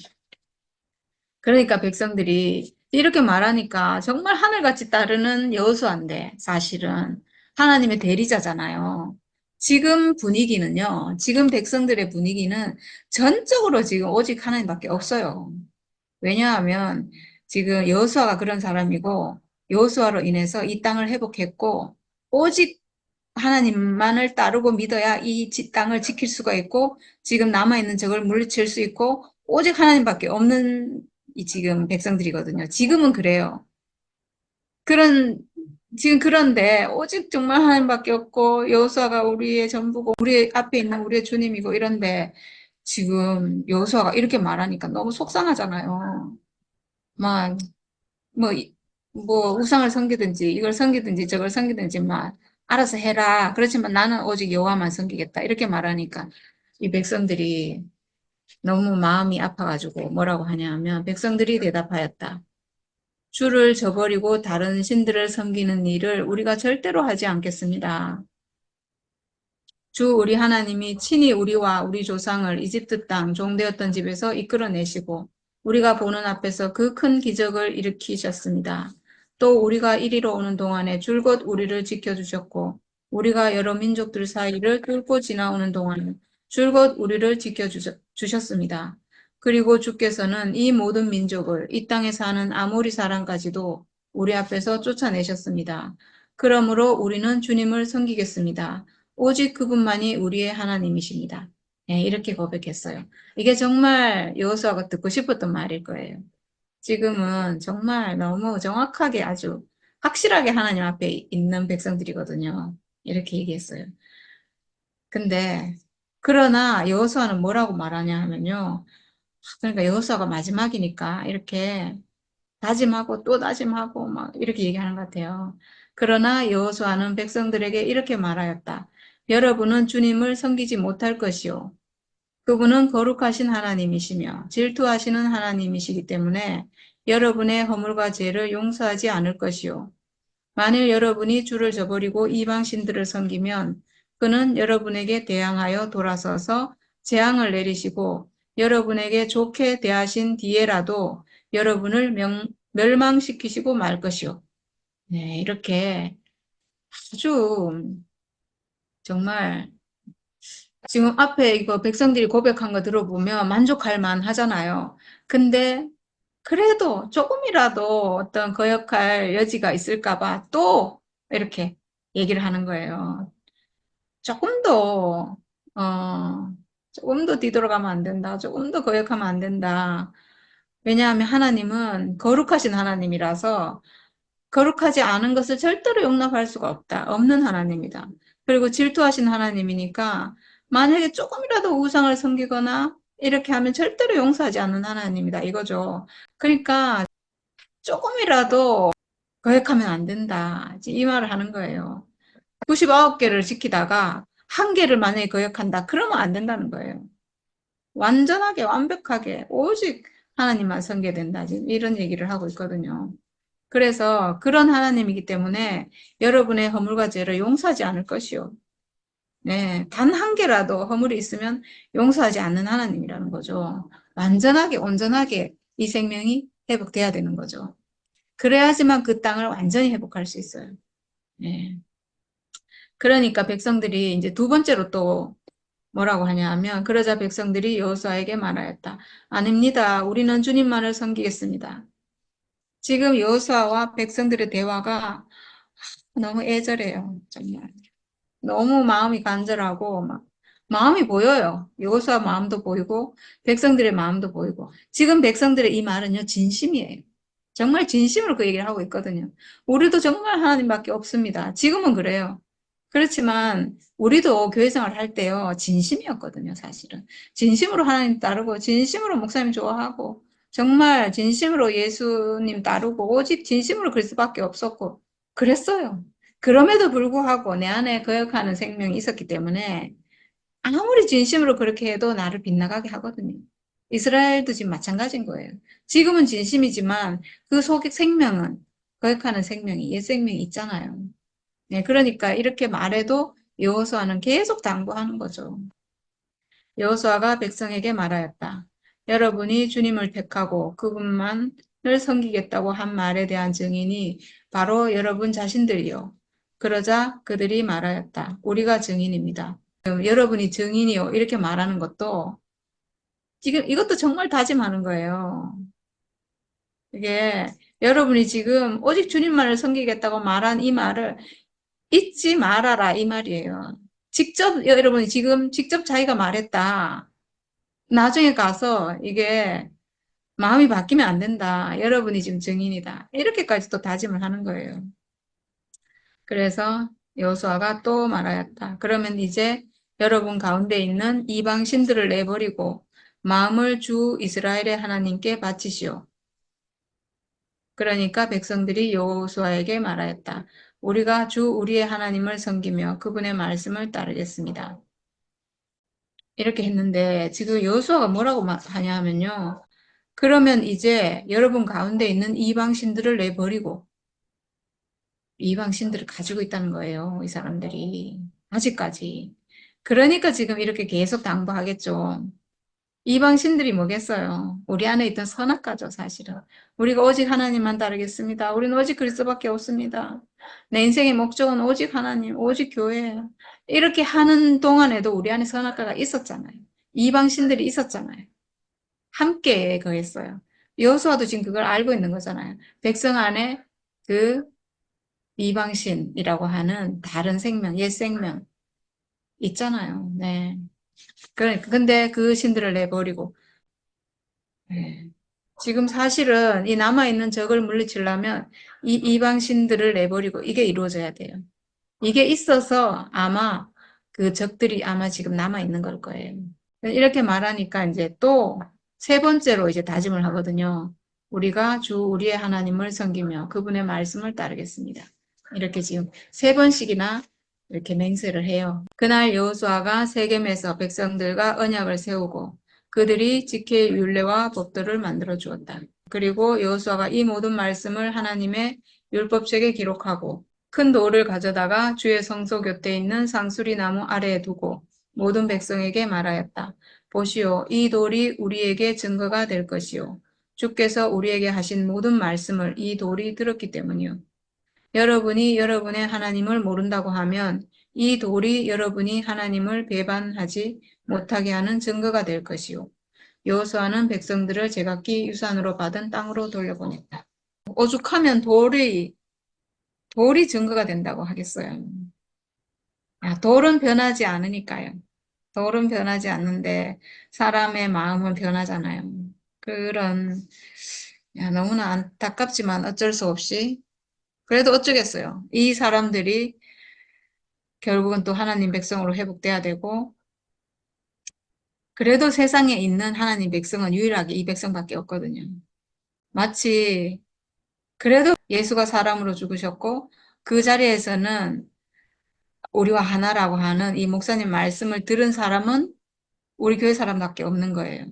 Speaker 1: 그러니까 백성들이 이렇게 말하니까 정말 하늘같이 따르는 여호수아인데 사실은 하나님의 대리자잖아요. 지금 분위기는요. 지금 백성들의 분위기는 전적으로 지금 오직 하나님밖에 없어요. 왜냐하면 지금 여호수아가 그런 사람이고 여호수아로 인해서 이 땅을 회복했고 오직 하나님만을 따르고 믿어야 이 땅을 지킬 수가 있고 지금 남아있는 적을 물리칠 수 있고 오직 하나님밖에 없는 이 지금 백성들이거든요. 지금은 그래요. 지금 그런데 오직 정말 하나님밖에 없고 여호수아가 우리의 전부고 우리 앞에 있는 우리의 주님이고 이런데 지금 여호수아가 이렇게 말하니까 너무 속상하잖아요. 막, 뭐, 우상을 섬기든지, 이걸 섬기든지, 저걸 섬기든지, 막, 알아서 해라. 그렇지만 나는 오직 여호와만 섬기겠다. 이렇게 말하니까, 이 백성들이 너무 마음이 아파가지고 뭐라고 하냐 하면, 백성들이 대답하였다. 주를 저버리고 다른 신들을 섬기는 일을 우리가 절대로 하지 않겠습니다. 주 우리 하나님이 친히 우리와 우리 조상을 이집트 땅 종되었던 집에서 이끌어내시고 우리가 보는 앞에서 그 큰 기적을 일으키셨습니다. 또 우리가 이리로 오는 동안에 줄곧 우리를 지켜주셨고 우리가 여러 민족들 사이를 뚫고 지나오는 동안에 줄곧 우리를 지켜주셨습니다. 그리고 주께서는 이 모든 민족을 이 땅에 사는 아모리 사람까지도 우리 앞에서 쫓아내셨습니다. 그러므로 우리는 주님을 섬기겠습니다. 오직 그분만이 우리의 하나님이십니다. 네, 이렇게 고백했어요. 이게 정말 여호수아가 듣고 싶었던 말일 거예요. 지금은 정말 너무 정확하게 아주 확실하게 하나님 앞에 있는 백성들이거든요. 이렇게 얘기했어요. 근데 그러나 여호수아는 뭐라고 말하냐 하면요. 그러니까 여호수아가 마지막이니까 이렇게 다짐하고 또 다짐하고 막 이렇게 얘기하는 것 같아요. 그러나 여호수아는 백성들에게 이렇게 말하였다. 여러분은 주님을 섬기지 못할 것이요. 그분은 거룩하신 하나님이시며 질투하시는 하나님이시기 때문에 여러분의 허물과 죄를 용서하지 않을 것이요. 만일 여러분이 주를 저버리고 이방 신들을 섬기면 그는 여러분에게 대항하여 돌아서서 재앙을 내리시고 여러분에게 좋게 대하신 뒤에라도 여러분을 멸망시키시고 말 것이요. 네, 이렇게 아주 정말 지금 앞에 이거 백성들이 고백한 거 들어보면 만족할 만하잖아요. 근데 그래도 조금이라도 어떤 거역할 여지가 있을까 봐 또 이렇게 얘기를 하는 거예요. 조금 더, 조금 더 뒤돌아가면 안 된다. 조금 더 거역하면 안 된다. 왜냐하면 하나님은 거룩하신 하나님이라서 거룩하지 않은 것을 절대로 용납할 수가 없다. 없는 하나님이다. 그리고 질투하신 하나님이니까 만약에 조금이라도 우상을 섬기거나 이렇게 하면 절대로 용서하지 않는 하나님이다. 이거죠. 그러니까 조금이라도 거역하면 안 된다. 이 말을 하는 거예요. 99개를 지키다가 한 개를 만약에 거역한다. 그러면 안 된다는 거예요. 완전하게 완벽하게 오직 하나님만 섬겨야 된다. 지금 이런 얘기를 하고 있거든요. 그래서 그런 하나님이기 때문에 여러분의 허물과 죄를 용서하지 않을 것이요. 네, 단 한 개라도 허물이 있으면 용서하지 않는 하나님이라는 거죠. 완전하게 온전하게 이 생명이 회복돼야 되는 거죠. 그래야지만 그 땅을 완전히 회복할 수 있어요. 네. 그러니까 백성들이 이제 두 번째로 또 뭐라고 하냐 하면 그러자 백성들이 여호수아에게 말하였다. 아닙니다. 우리는 주님만을 섬기겠습니다. 지금 여호수아와 백성들의 대화가 너무 애절해요. 정말. 너무 마음이 간절하고 막 마음이 보여요. 여호수아 마음도 보이고 백성들의 마음도 보이고 지금 백성들의 이 말은요 진심이에요. 정말 진심으로 그 얘기를 하고 있거든요. 우리도 정말 하나님밖에 없습니다. 지금은 그래요. 그렇지만 우리도 교회 생활 할 때요 진심이었거든요. 사실은 진심으로 하나님 따르고 진심으로 목사님 좋아하고 정말 진심으로 예수님 따르고 오직 진심으로 그리스도밖에 없었고 그랬어요. 그럼에도 불구하고 내 안에 거역하는 생명이 있었기 때문에 아무리 진심으로 그렇게 해도 나를 빗나가게 하거든요. 이스라엘도 지금 마찬가지인 거예요. 지금은 진심이지만 그 속에 생명은 거역하는 생명이 옛 생명이 있잖아요. 네, 그러니까 이렇게 말해도 여호수아는 계속 당부하는 거죠. 여호수아가 백성에게 말하였다. 여러분이 주님을 택하고 그분만을 섬기겠다고 한 말에 대한 증인이 바로 여러분 자신들이요. 그러자 그들이 말하였다. 우리가 증인입니다. 여러분이 증인이요. 이렇게 말하는 것도 지금 이것도 정말 다짐하는 거예요. 이게 여러분이 지금 오직 주님만을 섬기겠다고 말한 이 말을 잊지 말아라 이 말이에요. 직접 여러분이 지금 직접 자기가 말했다. 나중에 가서 이게 마음이 바뀌면 안 된다. 여러분이 지금 증인이다. 이렇게까지 또 다짐을 하는 거예요. 그래서 여호수아가 또 말하였다. 그러면 이제 여러분 가운데 있는 이방 신들을 내버리고 마음을 주 이스라엘의 하나님께 바치시오. 그러니까 백성들이 여호수아에게 말하였다. 우리가 주 우리의 하나님을 섬기며 그분의 말씀을 따르겠습니다. 이렇게 했는데 지금 여호수아가 뭐라고 하냐 하면요. 그러면 이제 여러분 가운데 있는 이방 신들을 내버리고 이방 신들을 가지고 있다는 거예요. 이 사람들이 아직까지. 그러니까 지금 이렇게 계속 당부하겠죠. 이방 신들이 뭐겠어요? 우리 안에 있던 선악과죠, 사실은. 우리가 오직 하나님만 따르겠습니다. 우리는 오직 그리스도밖에 없습니다. 내 인생의 목적은 오직 하나님, 오직 교회예요. 이렇게 하는 동안에도 우리 안에 선악과가 있었잖아요. 이방 신들이 있었잖아요. 함께 거했어요. 여호수아도 지금 그걸 알고 있는 거잖아요. 백성 안에 그 이방신이라고 하는 다른 생명, 옛 생명 있잖아요. 네. 근데 그 신들을 내버리고, 네. 지금 사실은 이 남아있는 적을 물리치려면 이 이방신들을 내버리고 이게 이루어져야 돼요. 이게 있어서 아마 그 적들이 아마 지금 남아있는 걸 거예요. 이렇게 말하니까 이제 또 세 번째로 이제 다짐을 하거든요. 우리가 주 우리의 하나님을 섬기며 그분의 말씀을 따르겠습니다. 이렇게 지금 세 번씩이나 이렇게 맹세를 해요. 그날 여호수아가 세겜에서 백성들과 언약을 세우고 그들이 지킬 율례와 법도를 만들어 주었다. 그리고 여호수아가 이 모든 말씀을 하나님의 율법책에 기록하고 큰 돌을 가져다가 주의 성소 곁에 있는 상수리 나무 아래에 두고 모든 백성에게 말하였다. 보시오, 이 돌이 우리에게 증거가 될 것이요. 주께서 우리에게 하신 모든 말씀을 이 돌이 들었기 때문이요. 여러분이 여러분의 하나님을 모른다고 하면 이 돌이 여러분이 하나님을 배반하지 못하게 하는 증거가 될 것이요. 여호수아는 백성들을 제각기 유산으로 받은 땅으로 돌려보냈다. 오죽하면 돌이 증거가 된다고 하겠어요. 야, 돌은 변하지 않으니까요. 돌은 변하지 않는데 사람의 마음은 변하잖아요. 그런 너무나 안타깝지만 어쩔 수 없이 그래도 어쩌겠어요. 이 사람들이 결국은 또 하나님 백성으로 회복돼야 되고 그래도 세상에 있는 하나님 백성은 유일하게 이 백성밖에 없거든요. 마치 그래도 예수가 사람으로 죽으셨고 그 자리에서는 우리와 하나라고 하는 이 목사님 말씀을 들은 사람은 우리 교회 사람밖에 없는 거예요.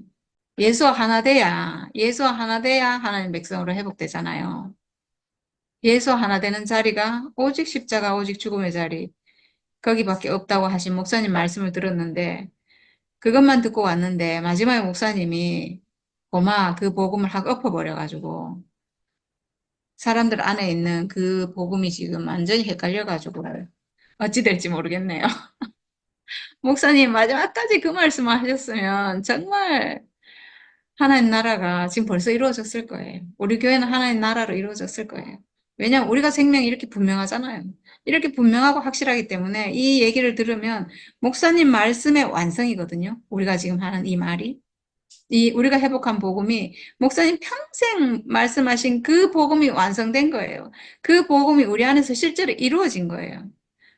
Speaker 1: 예수와 하나 돼야 하나님 백성으로 회복되잖아요. 예수와 하나 되는 자리가 오직 십자가, 오직 죽음의 자리, 거기밖에 없다고 하신 목사님 말씀을 들었는데, 그것만 듣고 왔는데, 마지막에 목사님이 고마 그 복음을 확 엎어버려가지고, 사람들 안에 있는 그 복음이 지금 완전히 헷갈려가지고, 어찌 될지 모르겠네요. 목사님 마지막까지 그 말씀을 하셨으면 정말 하나님 나라가 지금 벌써 이루어졌을 거예요. 우리 교회는 하나님 나라로 이루어졌을 거예요. 왜냐하면 우리가 생명이 이렇게 분명하잖아요. 이렇게 분명하고 확실하기 때문에 이 얘기를 들으면 목사님 말씀의 완성이거든요. 우리가 지금 하는 이 말이. 이 우리가 회복한 복음이 목사님 평생 말씀하신 그 복음이 완성된 거예요. 그 복음이 우리 안에서 실제로 이루어진 거예요.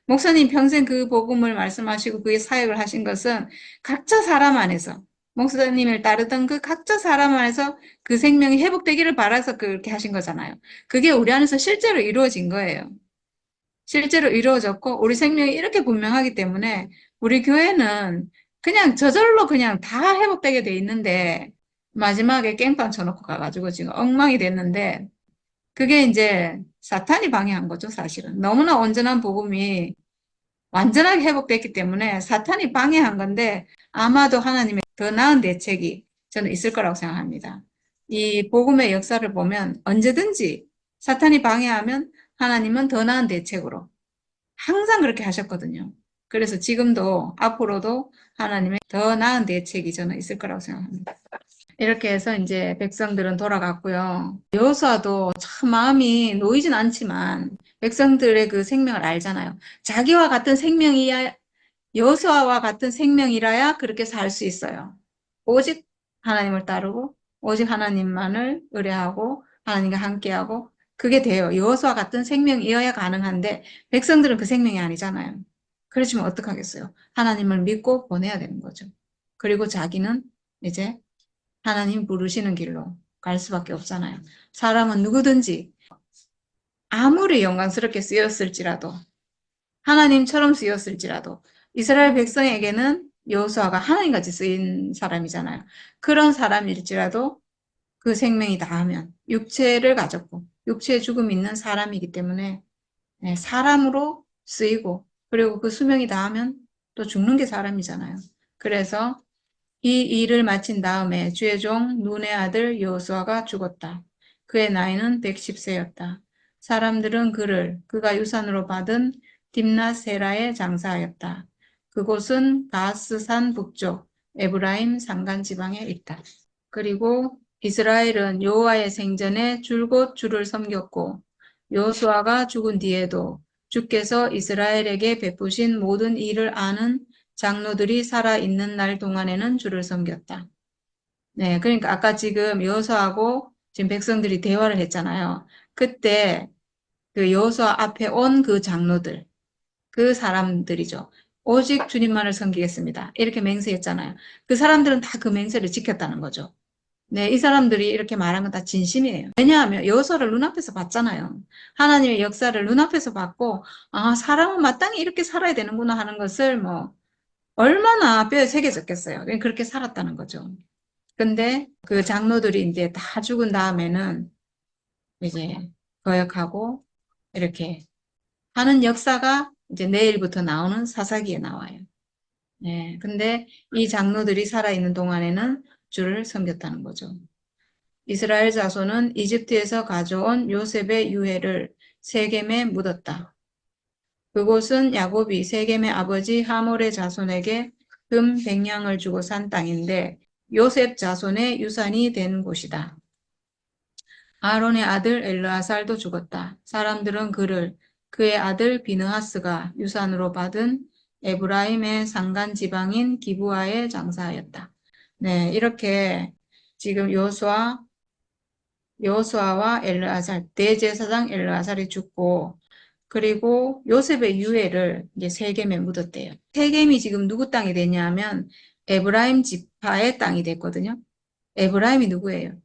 Speaker 1: 목사님 평생 그 복음을 말씀하시고 그의 사역을 하신 것은 각자 사람 안에서 목사님을 따르던 그 각자 사람 안에서 그 생명이 회복되기를 바라서 그렇게 하신 거잖아요. 그게 우리 안에서 실제로 이루어진 거예요. 실제로 이루어졌고 우리 생명이 이렇게 분명하기 때문에 우리 교회는 그냥 저절로 그냥 다 회복되게 돼 있는데 마지막에 깽판 쳐놓고 가가지고 지금 엉망이 됐는데 그게 이제 사탄이 방해한 거죠, 사실은. 너무나 온전한 복음이 완전하게 회복됐기 때문에 사탄이 방해한 건데 아마도 하나님의 더 나은 대책이 저는 있을 거라고 생각합니다. 이 복음의 역사를 보면 언제든지 사탄이 방해하면 하나님은 더 나은 대책으로 항상 그렇게 하셨거든요. 그래서 지금도 앞으로도 하나님의 더 나은 대책이 저는 있을 거라고 생각합니다. 이렇게 해서 이제 백성들은 돌아갔고요. 여호수아도 참 마음이 놓이진 않지만 백성들의 그 생명을 알잖아요. 자기와 같은 생명이야, 여호수아와 같은 생명이라야 그렇게 살 수 있어요. 오직 하나님을 따르고 오직 하나님만을 의뢰하고 하나님과 함께하고 그게 돼요. 여호수아 같은 생명이어야 가능한데 백성들은 그 생명이 아니잖아요. 그렇지만 어떡하겠어요? 하나님을 믿고 보내야 되는 거죠. 그리고 자기는 이제 하나님 부르시는 길로 갈 수밖에 없잖아요. 사람은 누구든지 아무리 영광스럽게 쓰였을지라도 하나님처럼 쓰였을지라도 이스라엘 백성에게는 여호수아가 하나님같이 쓰인 사람이잖아요. 그런 사람일지라도 그 생명이 다하면 육체를 가졌고 육체의 죽음이 있는 사람이기 때문에 사람으로 쓰이고 그리고 그 수명이 다하면 또 죽는 게 사람이잖아요. 그래서 이 일을 마친 다음에 주의 종 눈의 아들 여호수아가 죽었다. 그의 나이는 110세였다. 사람들은 그가 유산으로 받은 딥나세라에 장사하였다. 그곳은 가스산 북쪽 에브라임 산간 지방에 있다. 그리고 이스라엘은 여호와의 생전에 줄곧 주를 섬겼고 여호수아가 죽은 뒤에도 주께서 이스라엘에게 베푸신 모든 일을 아는 장로들이 살아있는 날 동안에는 주를 섬겼다. 네, 그러니까 아까 지금 여호수아하고 지금 백성들이 대화를 했잖아요. 그때 그 여호수아 앞에 온 그 장로들, 그 사람들이죠. 오직 주님만을 섬기겠습니다. 이렇게 맹세했잖아요. 그 사람들은 다 그 맹세를 지켰다는 거죠. 네, 이 사람들이 이렇게 말한 건 다 진심이에요. 왜냐하면 여호수아를 눈앞에서 봤잖아요. 하나님의 역사를 눈앞에서 봤고, 아, 사람은 마땅히 이렇게 살아야 되는구나 하는 것을 뭐 얼마나 뼈에 새겨졌겠어요. 그렇게 살았다는 거죠. 근데 그 장로들이 이제 다 죽은 다음에는 이제 거역하고 이렇게 하는 역사가 이제 내일부터 나오는 사사기에 나와요. 네, 근데 이 장로들이 살아있는 동안에는 주를 섬겼다는 거죠. 이스라엘 자손은 이집트에서 가져온 요셉의 유해를 세겜에 묻었다. 그곳은 야곱이 세겜의 아버지 하몰의 자손에게 금 100냥을 주고 산 땅인데 요셉 자손의 유산이 된 곳이다. 아론의 아들 엘르아살도 죽었다. 사람들은 그의 아들 비느하스가 유산으로 받은 에브라임의 산간 지방인 기브아에 장사하였다. 네, 이렇게 지금 여호수아와 엘르아살, 대제사장 엘르아살이 죽고, 그리고 요셉의 유해를 이제 세겜에 묻었대요. 세겜이 지금 누구 땅이 됐냐면 에브라임 지파의 땅이 됐거든요. 에브라임이 누구예요?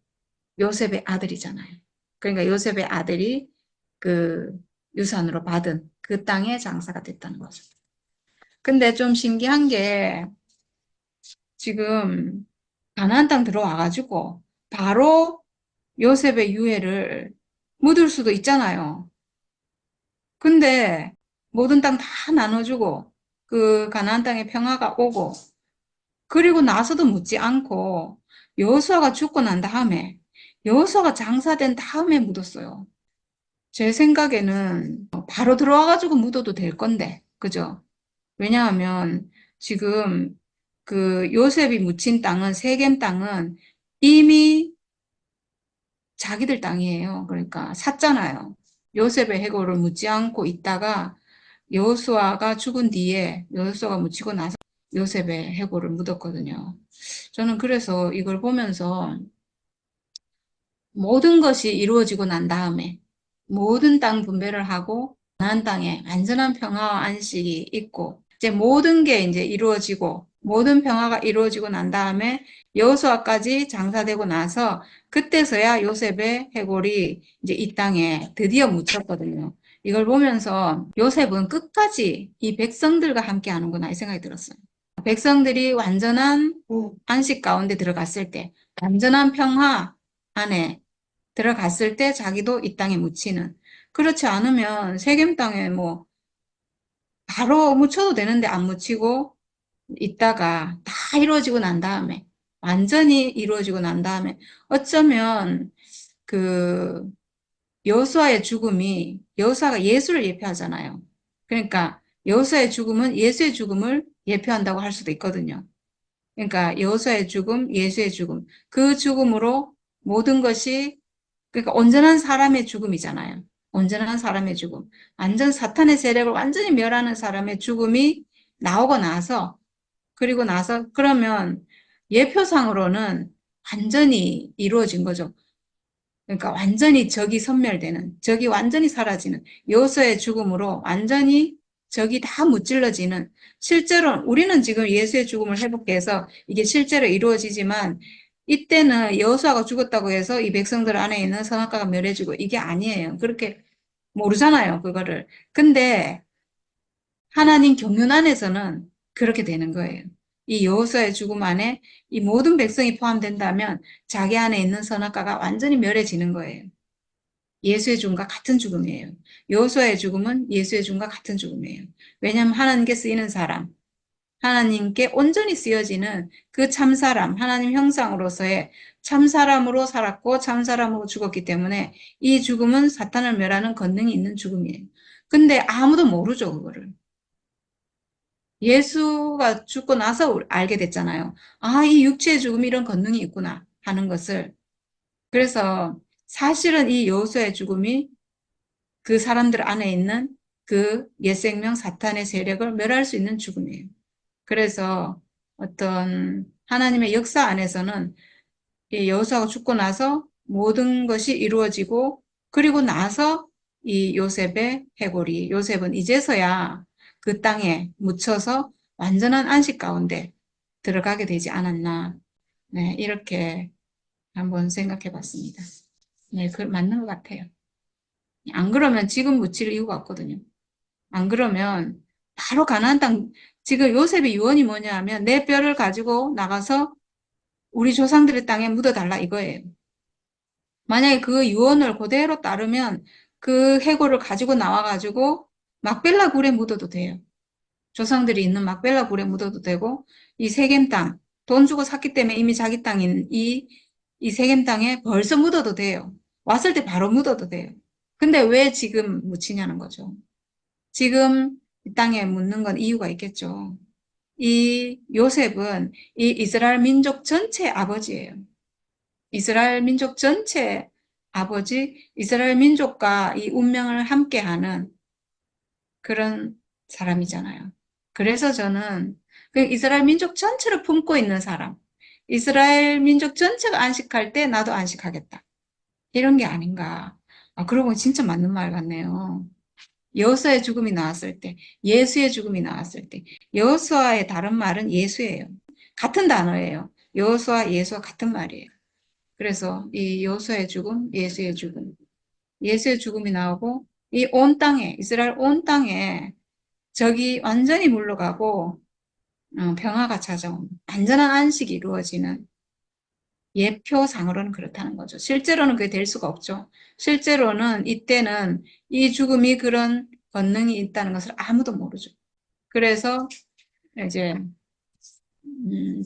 Speaker 1: 요셉의 아들이잖아요. 그러니까 요셉의 아들이 그 유산으로 받은 그 땅의 장사가 됐다는 거죠. 근데 좀 신기한 게 지금 가나안 땅 들어와가지고 바로 요셉의 유해를 묻을 수도 있잖아요. 근데 모든 땅 다 나눠주고 그 가나안 땅에 평화가 오고 그리고 나서도 묻지 않고 여호수아가 죽고 난 다음에 여호수아가 장사된 다음에 묻었어요. 제 생각에는 바로 들어와가지고 묻어도 될 건데, 그죠? 왜냐하면 지금 그 요셉이 묻힌 땅은 세겜 땅은 이미 자기들 땅이에요. 그러니까 샀잖아요. 요셉의 해골을 묻지 않고 있다가 여호수아가 죽은 뒤에 여호수아가 묻히고 나서 요셉의 해골을 묻었거든요. 저는 그래서 이걸 보면서 모든 것이 이루어지고 난 다음에 모든 땅 분배를 하고 가나안 땅에 완전한 평화와 안식이 있고 이제 모든 게 이제 이루어지고 모든 평화가 이루어지고 난 다음에 여호수아까지 장사되고 나서 그때서야 요셉의 해골이 이제 이 땅에 드디어 묻혔거든요. 이걸 보면서 요셉은 끝까지 이 백성들과 함께 하는구나 이 생각이 들었어요. 백성들이 완전한 안식 가운데 들어갔을 때 완전한 평화 안에 들어갔을 때 자기도 이 땅에 묻히는. 그렇지 않으면 세겜 땅에 뭐 바로 묻혀도 되는데 안 묻히고 있다가 다 이루어지고 난 다음에 완전히 이루어지고 난 다음에 어쩌면 그 여호수아의 죽음이 여호수아가 예수를 예표하잖아요. 그러니까 여호수아의 죽음은 예수의 죽음을 예표한다고 할 수도 있거든요. 그러니까 여호수아의 죽음, 예수의 죽음, 그 죽음으로 모든 것이 그러니까 온전한 사람의 죽음이잖아요. 온전한 사람의 죽음. 완전 사탄의 세력을 완전히 멸하는 사람의 죽음이 나오고 나서, 그리고 나서, 그러면 예표상으로는 완전히 이루어진 거죠. 그러니까 완전히 적이 섬멸되는, 적이 완전히 사라지는, 여호수아의 죽음으로 완전히 적이 다 무찔러지는, 실제로 우리는 지금 예수의 죽음을 회복해 서 이게 실제로 이루어지지만 이때는 여호수아가 죽었다고 해서 이 백성들 안에 있는 선악과가 멸해지고 이게 아니에요. 그렇게 모르잖아요, 그거를. 근데 하나님 경륜 안에서는 그렇게 되는 거예요. 이 여호수아의 죽음 안에 이 모든 백성이 포함된다면 자기 안에 있는 선악과가 완전히 멸해지는 거예요. 예수의 죽음과 같은 죽음이에요. 여호수아의 죽음은 예수의 죽음과 같은 죽음이에요. 왜냐하면 하나님께 쓰이는 사람, 하나님께 온전히 쓰여지는 그 참사람, 하나님 형상으로서의 참사람으로 살았고 참사람으로 죽었기 때문에 이 죽음은 사탄을 멸하는 권능이 있는 죽음이에요. 근데 아무도 모르죠, 그거를. 예수가 죽고 나서 알게 됐잖아요. 아, 이 육체의 죽음이 이런 권능이 있구나 하는 것을. 그래서 사실은 이 여호수아의 죽음이 그 사람들 안에 있는 그 옛생명 사탄의 세력을 멸할 수 있는 죽음이에요. 그래서 어떤 하나님의 역사 안에서는 이 여호수아가 죽고 나서 모든 것이 이루어지고 그리고 나서 이 요셉의 해골이 요셉은 이제서야 그 땅에 묻혀서 완전한 안식 가운데 들어가게 되지 않았나. 네, 이렇게 한번 생각해 봤습니다. 네, 그 맞는 것 같아요. 안 그러면 지금 묻힐 이유가 없거든요. 안 그러면 바로 가나안 땅, 지금 요셉의 유언이 뭐냐 하면 내 뼈를 가지고 나가서 우리 조상들의 땅에 묻어달라 이거예요. 만약에 그 유언을 그대로 따르면 그 해골을 가지고 나와가지고 막벨라 굴에 묻어도 돼요. 조상들이 있는 막벨라 굴에 묻어도 되고 이 세겜 땅, 돈 주고 샀기 때문에 이미 자기 땅인 이 세겜 땅에 벌써 묻어도 돼요. 왔을 때 바로 묻어도 돼요. 근데 왜 지금 묻히냐는 거죠. 지금 이 땅에 묻는 건 이유가 있겠죠. 이 요셉은 이 이스라엘 민족 전체의 아버지예요. 이스라엘 민족 전체 아버지, 이스라엘 민족과 이 운명을 함께하는 그런 사람이잖아요. 그래서 저는 그 이스라엘 민족 전체를 품고 있는 사람, 이스라엘 민족 전체가 안식할 때 나도 안식하겠다. 이런 게 아닌가. 아, 그러고 보니 진짜 맞는 말 같네요. 여호수아의 죽음이 나왔을 때, 예수의 죽음이 나왔을 때, 여호수아의 다른 말은 예수예요. 같은 단어예요. 여호수아, 예수와 같은 말이에요. 그래서 이 여호수아의 죽음, 예수의 죽음, 예수의 죽음이 나오고 이 온 땅에 이스라엘 온 땅에 적이 완전히 물러가고 평화가 찾아오는 완전한 안식이 이루어지는 예표상으로는 그렇다는 거죠. 실제로는 그게 될 수가 없죠. 실제로는 이때는 이 죽음이 그런 권능이 있다는 것을 아무도 모르죠. 그래서 이제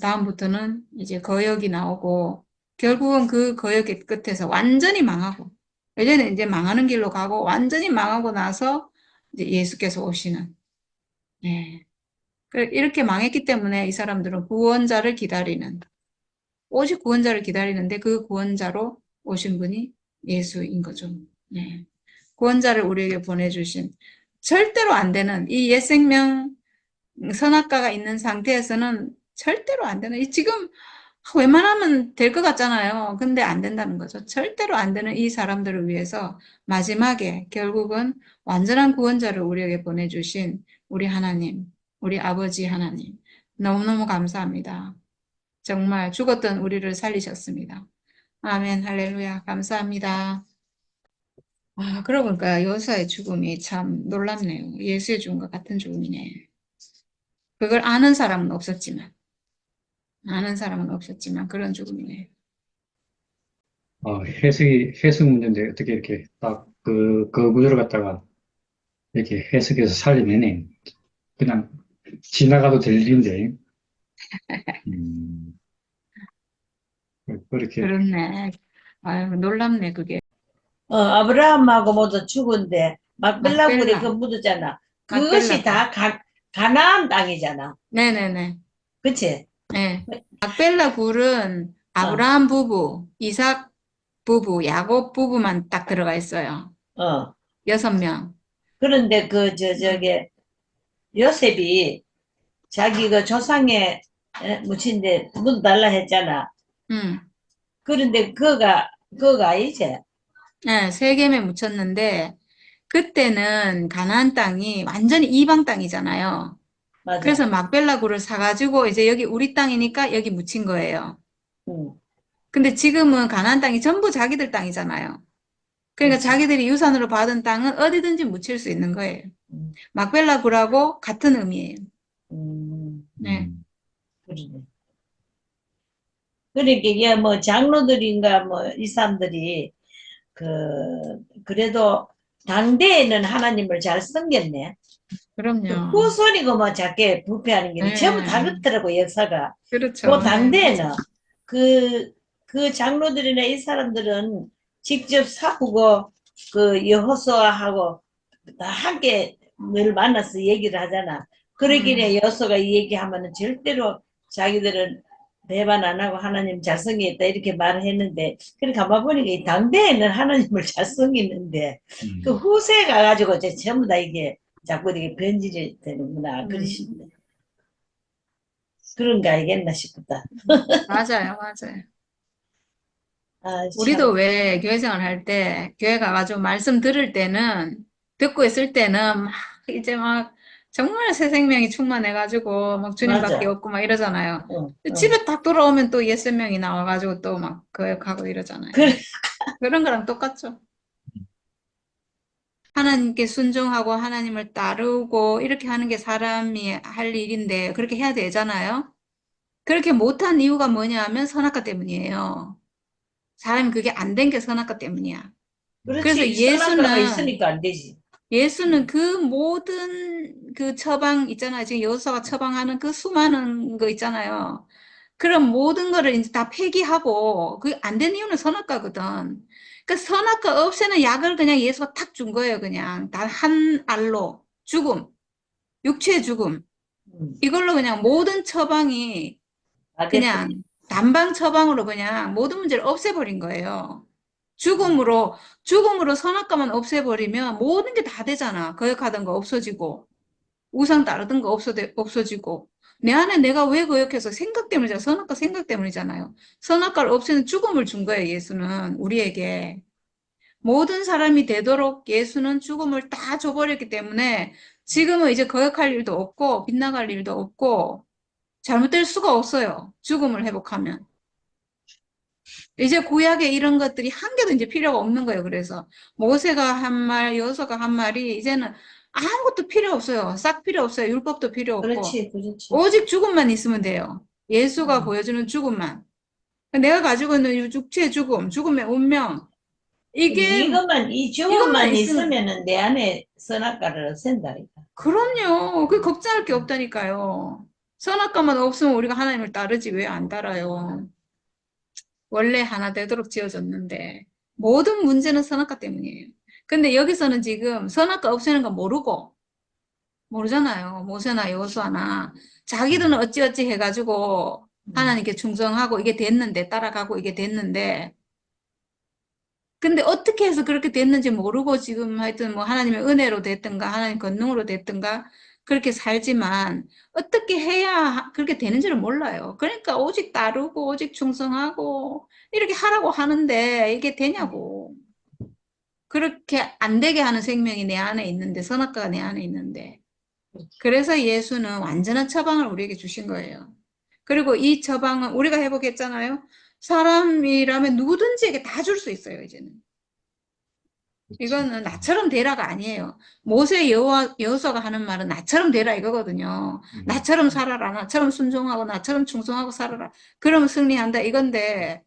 Speaker 1: 다음부터는 이제 거역이 나오고 결국은 그 거역의 끝에서 완전히 망하고 예전에 이제 망하는 길로 가고 완전히 망하고 나서 이제 예수께서 오시는 예. 이렇게 망했기 때문에 이 사람들은 구원자를 기다리는 오직 구원자를 기다리는데 그 구원자로 오신 분이 예수인 거죠. 네. 구원자를 우리에게 보내주신 절대로 안 되는 이 옛생명 선악과가 있는 상태에서는 절대로 안 되는 지금 웬만하면 될 것 같잖아요. 근데 안 된다는 거죠. 절대로 안 되는 이 사람들을 위해서 마지막에 결국은 완전한 구원자를 우리에게 보내주신 우리 하나님, 우리 아버지 하나님 너무너무 감사합니다. 정말 죽었던 우리를 살리셨습니다. 아멘, 할렐루야, 감사합니다. 아, 그러고 보니까 여호수아의 죽음이 참 놀랍네요. 예수의 죽음과 같은 죽음이네. 그걸 아는 사람은 없었지만 그런 죽음이네.
Speaker 2: 해석 문제인데 어떻게 이렇게 딱 그 구조를 갖다가 이렇게 해석해서 살려내네. 그냥 지나가도 될 일인데, 음, 그렇게,
Speaker 1: 그렇네. 아유, 놀랍네, 그게.
Speaker 3: 아브라함하고 모두 죽은데 막벨라굴에 그
Speaker 1: 막벨라,
Speaker 3: 묻었잖아. 그것이
Speaker 1: 막벨라굴.
Speaker 3: 다 가나안 땅이잖아.
Speaker 1: 네네네.
Speaker 3: 그치?
Speaker 1: 네. 막벨라 굴은
Speaker 3: 어,
Speaker 1: 아브라함 부부, 이삭 부부, 야곱 부부만 딱 들어가 있어요.
Speaker 3: 어.
Speaker 1: 6명.
Speaker 3: 그런데 저게 요셉이 자기 그 조상의 묻힌데 묻어달라 했잖아.
Speaker 1: 음.
Speaker 3: 그런데 그거가 아니지?
Speaker 1: 네, 세겜에 묻혔는데, 그때는 가나안 땅이 완전히 이방 땅이잖아요.
Speaker 3: 맞아.
Speaker 1: 그래서 막벨라 굴을 사가지고 이제 여기 우리 땅이니까 여기 묻힌 거예요.
Speaker 3: 응,
Speaker 1: 근데 지금은 가나안 땅이 전부 자기들 땅이잖아요. 그러니까
Speaker 3: 그렇지.
Speaker 1: 자기들이 유산으로 받은 땅은 어디든지 묻힐 수 있는 거예요.
Speaker 3: 음,
Speaker 1: 막벨라 굴하고 같은 의미예요. 네.
Speaker 2: 음,
Speaker 3: 그러네. 그러니까 이게 뭐 장로들인가 뭐 이 사람들이 그 그래도 당대에는 하나님을 잘 섬겼네. 그
Speaker 1: 그럼요.
Speaker 3: 후손이고 뭐 작게 부패하는 게 전부 다
Speaker 1: 네.
Speaker 3: 그렇더라고 역사가. 그
Speaker 1: 그렇죠. 네.
Speaker 3: 당대에는 그, 그 장로들이나 이 사람들은 직접 사고 그 여호수아하고 다 함께 늘 만나서 얘기를 하잖아. 그러기에
Speaker 1: 음,
Speaker 3: 여호수아가 이 얘기하면은 절대로 자기들은 배반 안 하고 하나님 잘생겼다 이렇게 말을 했는데 그렇게 가만 보니까 이 당대에는 하나님을 잘생겼는데 그
Speaker 2: 음.
Speaker 3: 후세 가가지고 이제 전부 다 이게 자꾸 이렇게 변질이 되는구나
Speaker 1: 음,
Speaker 3: 그러시네. 그런 거 알겠나 싶다.
Speaker 1: 맞아요, 맞아요.
Speaker 3: 아,
Speaker 1: 우리도
Speaker 3: 참.
Speaker 1: 왜 교회 생활 할 때, 교회 가가지고 말씀 들을 때는, 듣고 있을 때는 막, 이제 막, 정말 새 생명이 충만해가지고, 막 주님밖에
Speaker 3: 맞아.
Speaker 1: 없고 막 이러잖아요.
Speaker 3: 응, 응.
Speaker 1: 집에 딱 돌아오면 또 옛생명이 나와가지고 또 막 거역하고 이러잖아요.
Speaker 3: 그래,
Speaker 1: 그런 거랑 똑같죠. 하나님께 순종하고 하나님을 따르고 이렇게 하는 게 사람이 할 일인데, 그렇게 해야 되잖아요. 그렇게 못한 이유가 뭐냐 하면 선악과 때문이에요. 사람이 그게 안 된 게 선악과 때문이야. 그래서
Speaker 3: 그렇지. 선악과가 있으니까 안 되지.
Speaker 1: 예수는 그 모든 그 처방 있잖아요. 지금 여호수아가 처방하는 그 수많은 거 있잖아요. 그런 모든 거를 이제 다 폐기하고, 그 안 된 이유는 선악과거든. 그 선악과 없애는 약을 그냥 예수가 탁 준 거예요. 그냥 단 한 알로. 죽음. 육체의 죽음.
Speaker 3: 응.
Speaker 1: 이걸로 그냥 모든 처방이
Speaker 3: 다 돼버리.
Speaker 1: 그냥 단방 처방으로 그냥 모든 문제를 없애버린 거예요. 죽음으로 선악과만 없애버리면 모든 게 다 되잖아. 거역하던 거 없어지고, 우상 따르던 거 없어지고. 내 안에 내가 왜 거역해서 생각 때문이잖아. 선악과 생각 때문이잖아요. 선악과를 없애는 죽음을 준 거예요, 예수는. 우리에게. 모든 사람이 되도록 예수는 죽음을 다 줘버렸기 때문에 지금은 이제 거역할 일도 없고, 빗나갈 일도 없고, 잘못될 수가 없어요. 죽음을 회복하면. 이제 구약에 이런 것들이 한 개도 이제 필요가 없는 거예요. 그래서 모세가 한 말, 여호수아가 한 말이 이제는 아무것도 필요 없어요. 싹 필요 없어요. 율법도 필요 없고
Speaker 3: 그렇지, 그렇지.
Speaker 1: 오직 죽음만 있으면 돼요. 예수가
Speaker 3: 응.
Speaker 1: 보여주는 죽음만. 내가 가지고 있는 이 육체의 죽음, 죽음의 운명, 이게
Speaker 3: 이
Speaker 1: 이것만
Speaker 3: 주문만
Speaker 1: 있으면
Speaker 3: 있으면은 내 안에 선악과를 없앤다.
Speaker 1: 그럼요. 그 걱정할 게 없다니까요. 선악과만 없으면 우리가 하나님을 따르지 왜 안 따라요? 원래 하나 되도록 지어졌는데 모든 문제는 선악과 때문이에요. 근데 여기서는 지금 선악과 없애는 거 모르잖아요. 모세나 여호수아나 자기들은
Speaker 2: 음.
Speaker 1: 어찌어찌 해가지고
Speaker 3: 응.
Speaker 1: 하나님께 충성하고 이게 됐는데 따라가고 이게 됐는데 근데 어떻게 해서 그렇게 됐는지 모르고 지금 하여튼 뭐 하나님의 은혜로 됐든가 하나님 권능으로 됐든가 그렇게 살지만 어떻게 해야 그렇게 되는지를 몰라요. 그러니까 오직 따르고 오직 충성하고 이렇게 하라고 하는데 이게 되냐고. 그렇게 안 되게 하는 생명이 내 안에 있는데 선악과가 내 안에 있는데 그래서 예수는 완전한 처방을 우리에게 주신 거예요. 그리고 이 처방은 우리가 회복했잖아요. 사람이라면 누구든지에게 다 줄 수 있어요, 이제는.
Speaker 2: 그렇지.
Speaker 1: 이거는 나처럼 되라가 아니에요. 모세 여호수아가 하는 말은 나처럼 되라 이거거든요.
Speaker 2: 음.
Speaker 1: 나처럼 살아라. 나처럼 순종하고 나처럼 충성하고 살아라. 그러면 승리한다 이건데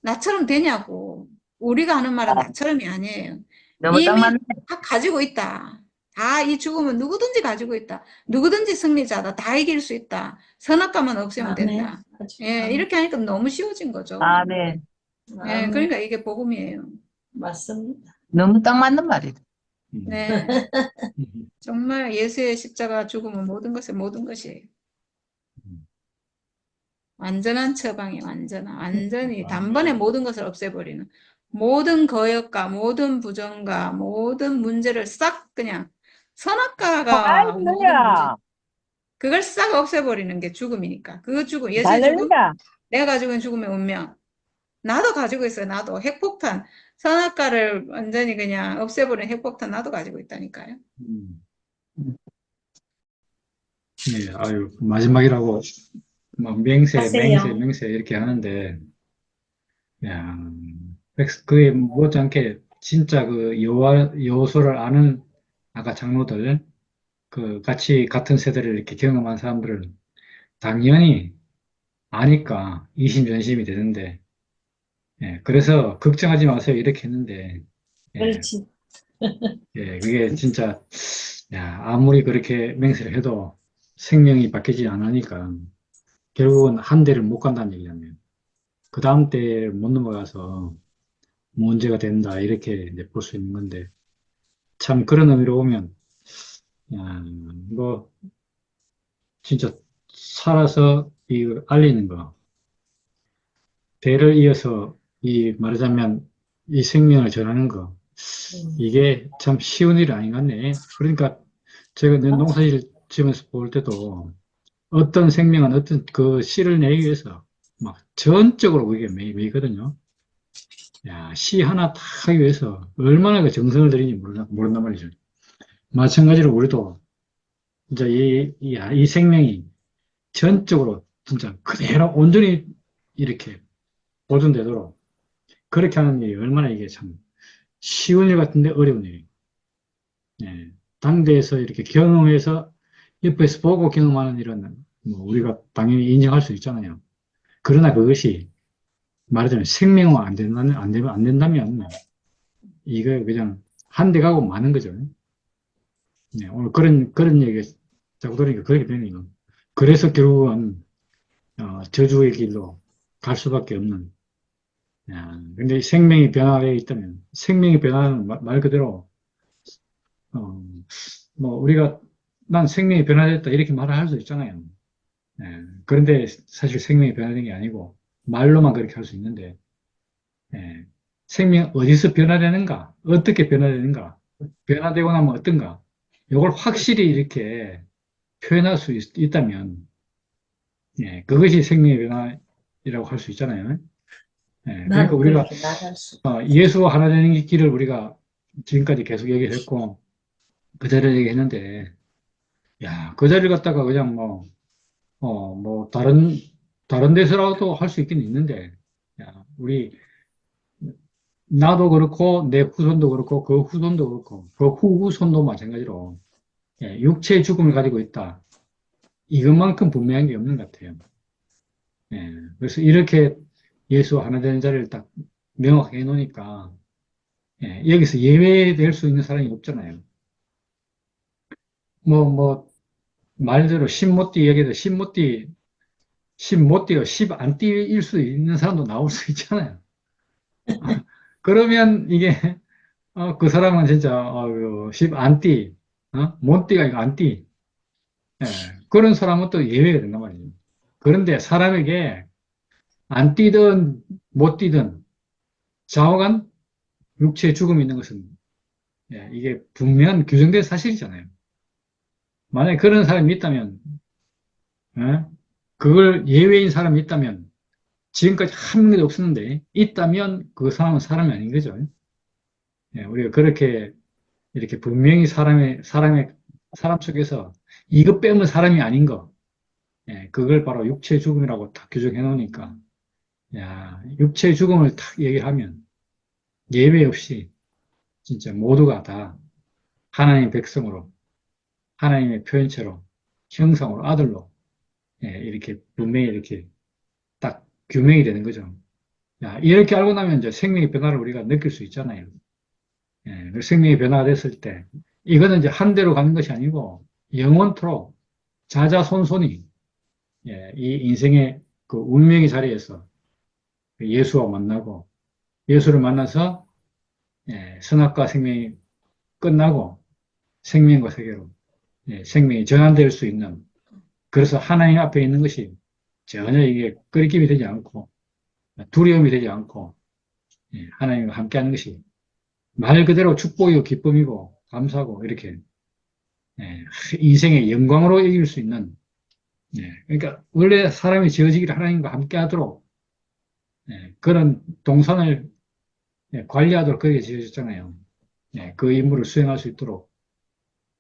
Speaker 1: 나처럼 되냐고. 우리가 하는 말은 나처럼이 아니에요.
Speaker 4: 너무 딱
Speaker 1: 이미
Speaker 4: 맞네.
Speaker 1: 다 가지고 있다. 다 이 죽음은 누구든지 가지고 있다. 누구든지 승리자다. 다 이길 수 있다. 선악과만 없애면
Speaker 3: 아멘.
Speaker 1: 된다.
Speaker 3: 아주
Speaker 1: 예,
Speaker 3: 아멘.
Speaker 1: 이렇게 하니까 너무 쉬워진 거죠.
Speaker 4: 아멘.
Speaker 1: 예,
Speaker 3: 아멘.
Speaker 1: 그러니까 이게 복음이에요.
Speaker 3: 맞습니다.
Speaker 4: 너무 딱 맞는 말이다.
Speaker 2: 음.
Speaker 1: 네.
Speaker 2: 음.
Speaker 1: 정말 예수의 십자가 죽음은 모든 것의 모든 것이에요.
Speaker 2: 음.
Speaker 1: 완전한 처방이 완전히 단번에
Speaker 2: 아멘.
Speaker 1: 모든 것을 없애버리는 모든 거역과 모든 부정과 모든 문제를 싹 그냥
Speaker 4: 잘
Speaker 1: 선악과가 모든 문제
Speaker 4: 들려.
Speaker 1: 그걸 싹 없애버리는 게 죽음이니까 그 죽음
Speaker 4: 잘
Speaker 1: 예수의 죽음
Speaker 4: 들린다.
Speaker 1: 내가 가지고 있는 죽음의 운명 나도 가지고 있어요. 나도 핵폭탄 선악과를 완전히 그냥 없애버리는 핵폭탄 나도 가지고 있다니까요.
Speaker 2: 음. 네, 아유, 마지막이라고, 막
Speaker 3: 하세요.
Speaker 2: 맹세 이렇게 하는데, 야, 그에 못지않게 진짜 그 여호수를 아는 아까 장로들, 그 같은 세대를 이렇게 경험한 사람들은 당연히 아니까 이심전심이 되는데, 예, 그래서 걱정하지 마세요. 이렇게 했는데, 예,
Speaker 3: 그렇지.
Speaker 2: 그게 진짜, 야, 아무리 그렇게 맹세를 해도 생명이 바뀌지 않으니까, 결국은 한 대를 못 간다는 얘기잖아요. 그 다음 때를 못 넘어가서 문제가 된다. 이렇게 볼 수 있는 건데, 참 그런 의미로 보면, 야, 뭐, 진짜 살아서 이 알리는 거, 대를 이어서 말하자면 이 생명을 전하는 거, 이게 참 쉬운 일이 아닌 것 같네. 그러니까 제가 농사일 지으면서 볼 때도 어떤 생명은 어떤 그 씨를 내기 위해서 막 전적으로 그게 매이거든요. 야, 씨 하나 딱 하기 위해서 얼마나 그 정성을 들이는지 모른단 말이죠. 마찬가지로 우리도 진짜 이 생명이 전적으로 진짜 그대로 온전히 이렇게 보존되도록 그렇게 하는 일이 얼마나 이게 참 쉬운 일 같은데 어려운 일이에요. 예. 당대에서 이렇게 경험해서 옆에서 보고 경험하는 일은 뭐 우리가 당연히 인정할 수 있잖아요. 그러나 그것이 말하자면 생명화 안 된다면 이거 그냥 한 대 가고 마는 거죠. 네, 오늘 그런 얘기가 자꾸 들으니까 그렇게 되네요. 그래서 결국은, 저주의 길로 갈 수밖에 없는. 야, 근데 생명이 변화되어 있다면, 생명이 변화는 말 그대로, 어, 뭐, 난 생명이 변화됐다, 이렇게 말을 할 수 있잖아요. 예, 그런데 사실 생명이 변화된 게 아니고, 말로만 그렇게 할 수 있는데, 예, 생명 어디서 변화되는가? 어떻게 변화되는가? 변화되고 나면 어떤가? 이걸 확실히 이렇게 표현할 수 있다면, 예, 그것이 생명의 변화이라고 할 수 있잖아요. 예, 그러니까
Speaker 3: 난
Speaker 2: 우리가
Speaker 3: 그렇게 말할 수.
Speaker 2: 예수와 하나 되는 길을 우리가 지금까지 계속 얘기를 했고, 그 자리를 얘기했는데, 야, 그 자리를 갖다가 그냥 다른 데서라도 할 수 있긴 있는데, 야, 나도 그렇고, 내 후손도 그렇고, 그 후손도 그렇고, 그 후후손도 마찬가지로, 예, 육체의 죽음을 가지고 있다. 이것만큼 분명한 게 없는 것 같아요. 예, 그래서 이렇게 예수와 하나 되는 자리를 딱 명확하게 해놓으니까, 예, 여기서 예외될 수 있는 사람이 없잖아요. 말대로 신모띠 얘기도 신모띠가 10안 띠일 수 있는 사람도 나올 수 있잖아요. 그러면 이게, 그 사람은 진짜, 10안 띠, 못띠가 아니고 안띠. 예, 그런 사람은 또 예외가 된단 말이에요. 그런데 사람에게 안 뛰든 못 뛰든 좌우간 육체의 죽음이 있는 것은, 예, 이게 분명한 규정된 사실이잖아요. 만약에 그런 사람이 있다면, 예, 그걸 예외인 사람이 있다면 지금까지 한 명도 없었는데 있다면 그 사람은 사람이 아닌 거죠. 예, 우리가 그렇게 이렇게 분명히 사람 속에서 이것 빼면 사람이 아닌 거, 예, 그걸 바로 육체의 죽음이라고 딱 규정해 놓으니까, 야, 육체의 죽음을 딱 얘기하면 예외 없이 진짜 모두가 다 하나님 백성으로, 하나님의 표현체로, 형상으로, 아들로, 예, 이렇게 분명히 이렇게 딱 규명이 되는 거죠. 야, 이렇게 알고 나면 이제 생명의 변화를 우리가 느낄 수 있잖아요. 예, 그 생명의 변화가 됐을 때, 이거는 이제 한 대로 가는 것이 아니고, 영원토록 자자손손이, 예, 이 인생의 그 운명의 자리에서 예수와 만나고, 예수를 만나서, 예, 선악과 생명이 끝나고, 생명과 세계로, 예, 생명이 전환될 수 있는, 그래서 하나님 앞에 있는 것이 전혀 이게 끄리낌이 되지 않고, 두려움이 되지 않고, 예, 하나님과 함께 하는 것이 말 그대로 축복이고 기쁨이고 감사고 이렇게, 예, 인생의 영광으로 이길 수 있는, 예, 그러니까 원래 사람이 지어지기를 하나님과 함께 하도록, 예, 그런 동산을, 예, 관리하도록 그렇게 지어졌잖아요. 예, 그 임무를 수행할 수 있도록,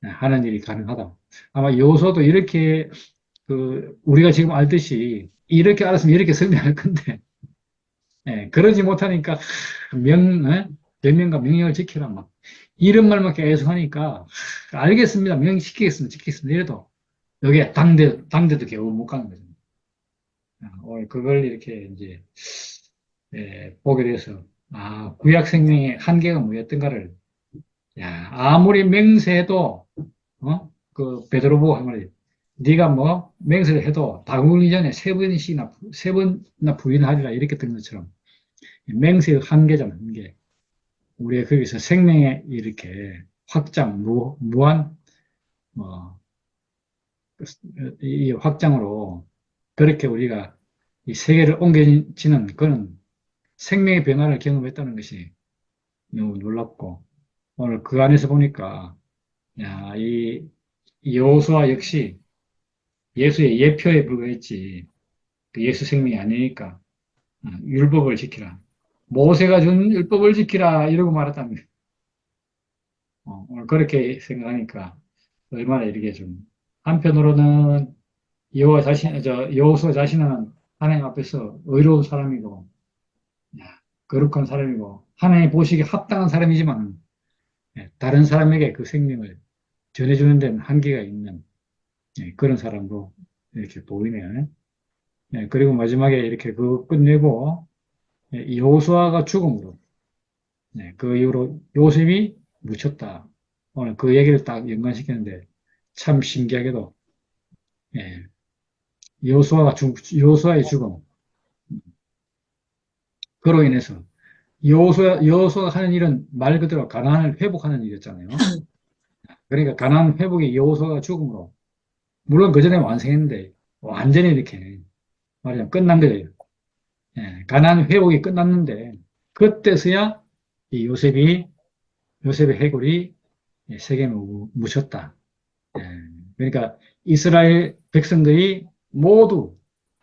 Speaker 2: 예, 하는 일이 가능하다. 아마 요소도 이렇게 우리가 지금 알듯이 이렇게 알았으면 이렇게 설명할 건데, 예, 그러지 못하니까 변명과 명령을 지키라 막 이런 말만 계속 하니까, 알겠습니다. 명시키겠습니다. 이래도 여기에 당대도 겨우 못 가는 거죠. 오늘 그걸 이렇게 이제, 예, 보게 돼서, 구약 생명의 한계가 뭐였던가를, 야, 아무리 맹세해도, 그 베드로 보고 한 말이, 네가 뭐 맹세를 해도 다구기 전에 세 번이나 부인하리라 이렇게 된 것처럼 맹세의 한계잖아, 한계. 우리가 거기서 생명의 이렇게 확장, 무한, 뭐, 이 확장으로 그렇게 우리가 이 세계를 옮겨지는 그런 생명의 변화를 경험했다는 것이 너무 놀랍고, 오늘 그 안에서 보니까, 야, 이 여호수아 역시 예수의 예표에 불과했지, 그 예수 생명이 아니니까, 율법을 지키라. 모세가 준 율법을 지키라, 이러고 말았답니다. 오늘 그렇게 생각하니까, 얼마나 이렇게 좀, 한편으로는 여호수아 자신은 하나님 앞에서 의로운 사람이고, 야, 거룩한 사람이고, 하나님 보시기에 합당한 사람이지만, 다른 사람에게 그 생명을 전해주는 데는 한계가 있는 그런 사람도 이렇게 보이네요. 그리고 마지막에 이렇게 그 끝내고, 이 여호수아가 죽음으로, 그 이후로 요셉이 묻혔다. 오늘 그 얘기를 딱 연관시켰는데, 참 신기하게도, 예, 여호수아의 죽음, 그로 인해서 여호수아가 하는 일은 말 그대로 가나안을 회복하는 일이었잖아요. 그러니까 가나안 회복이 여호수아가 죽음으로, 물론 그 전에 완성했는데 완전히 이렇게 말하자면 끝난 거예요. 가나안 회복이 끝났는데 그때서야 이 요셉의 해골이 세겜에 묻혔다. 그러니까 이스라엘 백성들이 모두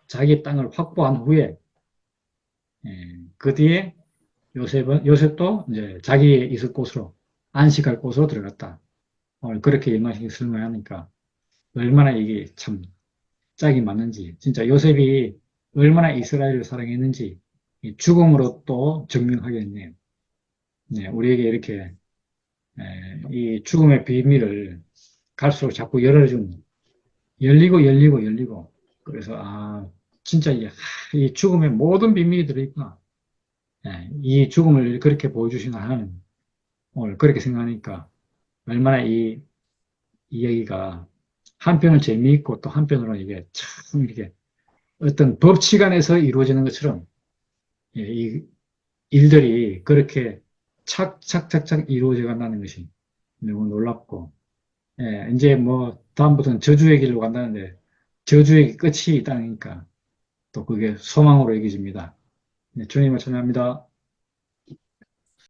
Speaker 2: 자기 땅을 확보한 후에 그 뒤에 요셉도 이제 자기 있을 곳으로 안식할 곳으로 들어갔다. 오늘 그렇게 연관식이 설명하니까 얼마나 이게 참 짝이 맞는지, 진짜 요셉이 얼마나 이스라엘을 사랑했는지 이 죽음으로 또 증명하겠네요. 우리에게 이렇게 이 죽음의 비밀을 갈수록 자꾸 열리고 그래서 진짜 이 죽음의 모든 비밀이 들어있구나. 이 죽음을 그렇게 보여주시나 하는 오늘 그렇게 생각하니까 얼마나 이 이야기가 한편은 재미있고 또 한편으로는 이게 참 이렇게 어떤 법칙 안에서 이루어지는 것처럼 이 일들이 그렇게 착착착착 이루어져 간다는 것이 너무 놀랍고, 이제 뭐 다음부터는 저주의 길로 간다는데 저주의 끝이 있다니까 또 그게 소망으로 여겨집니다. 주님을 찬양합니다.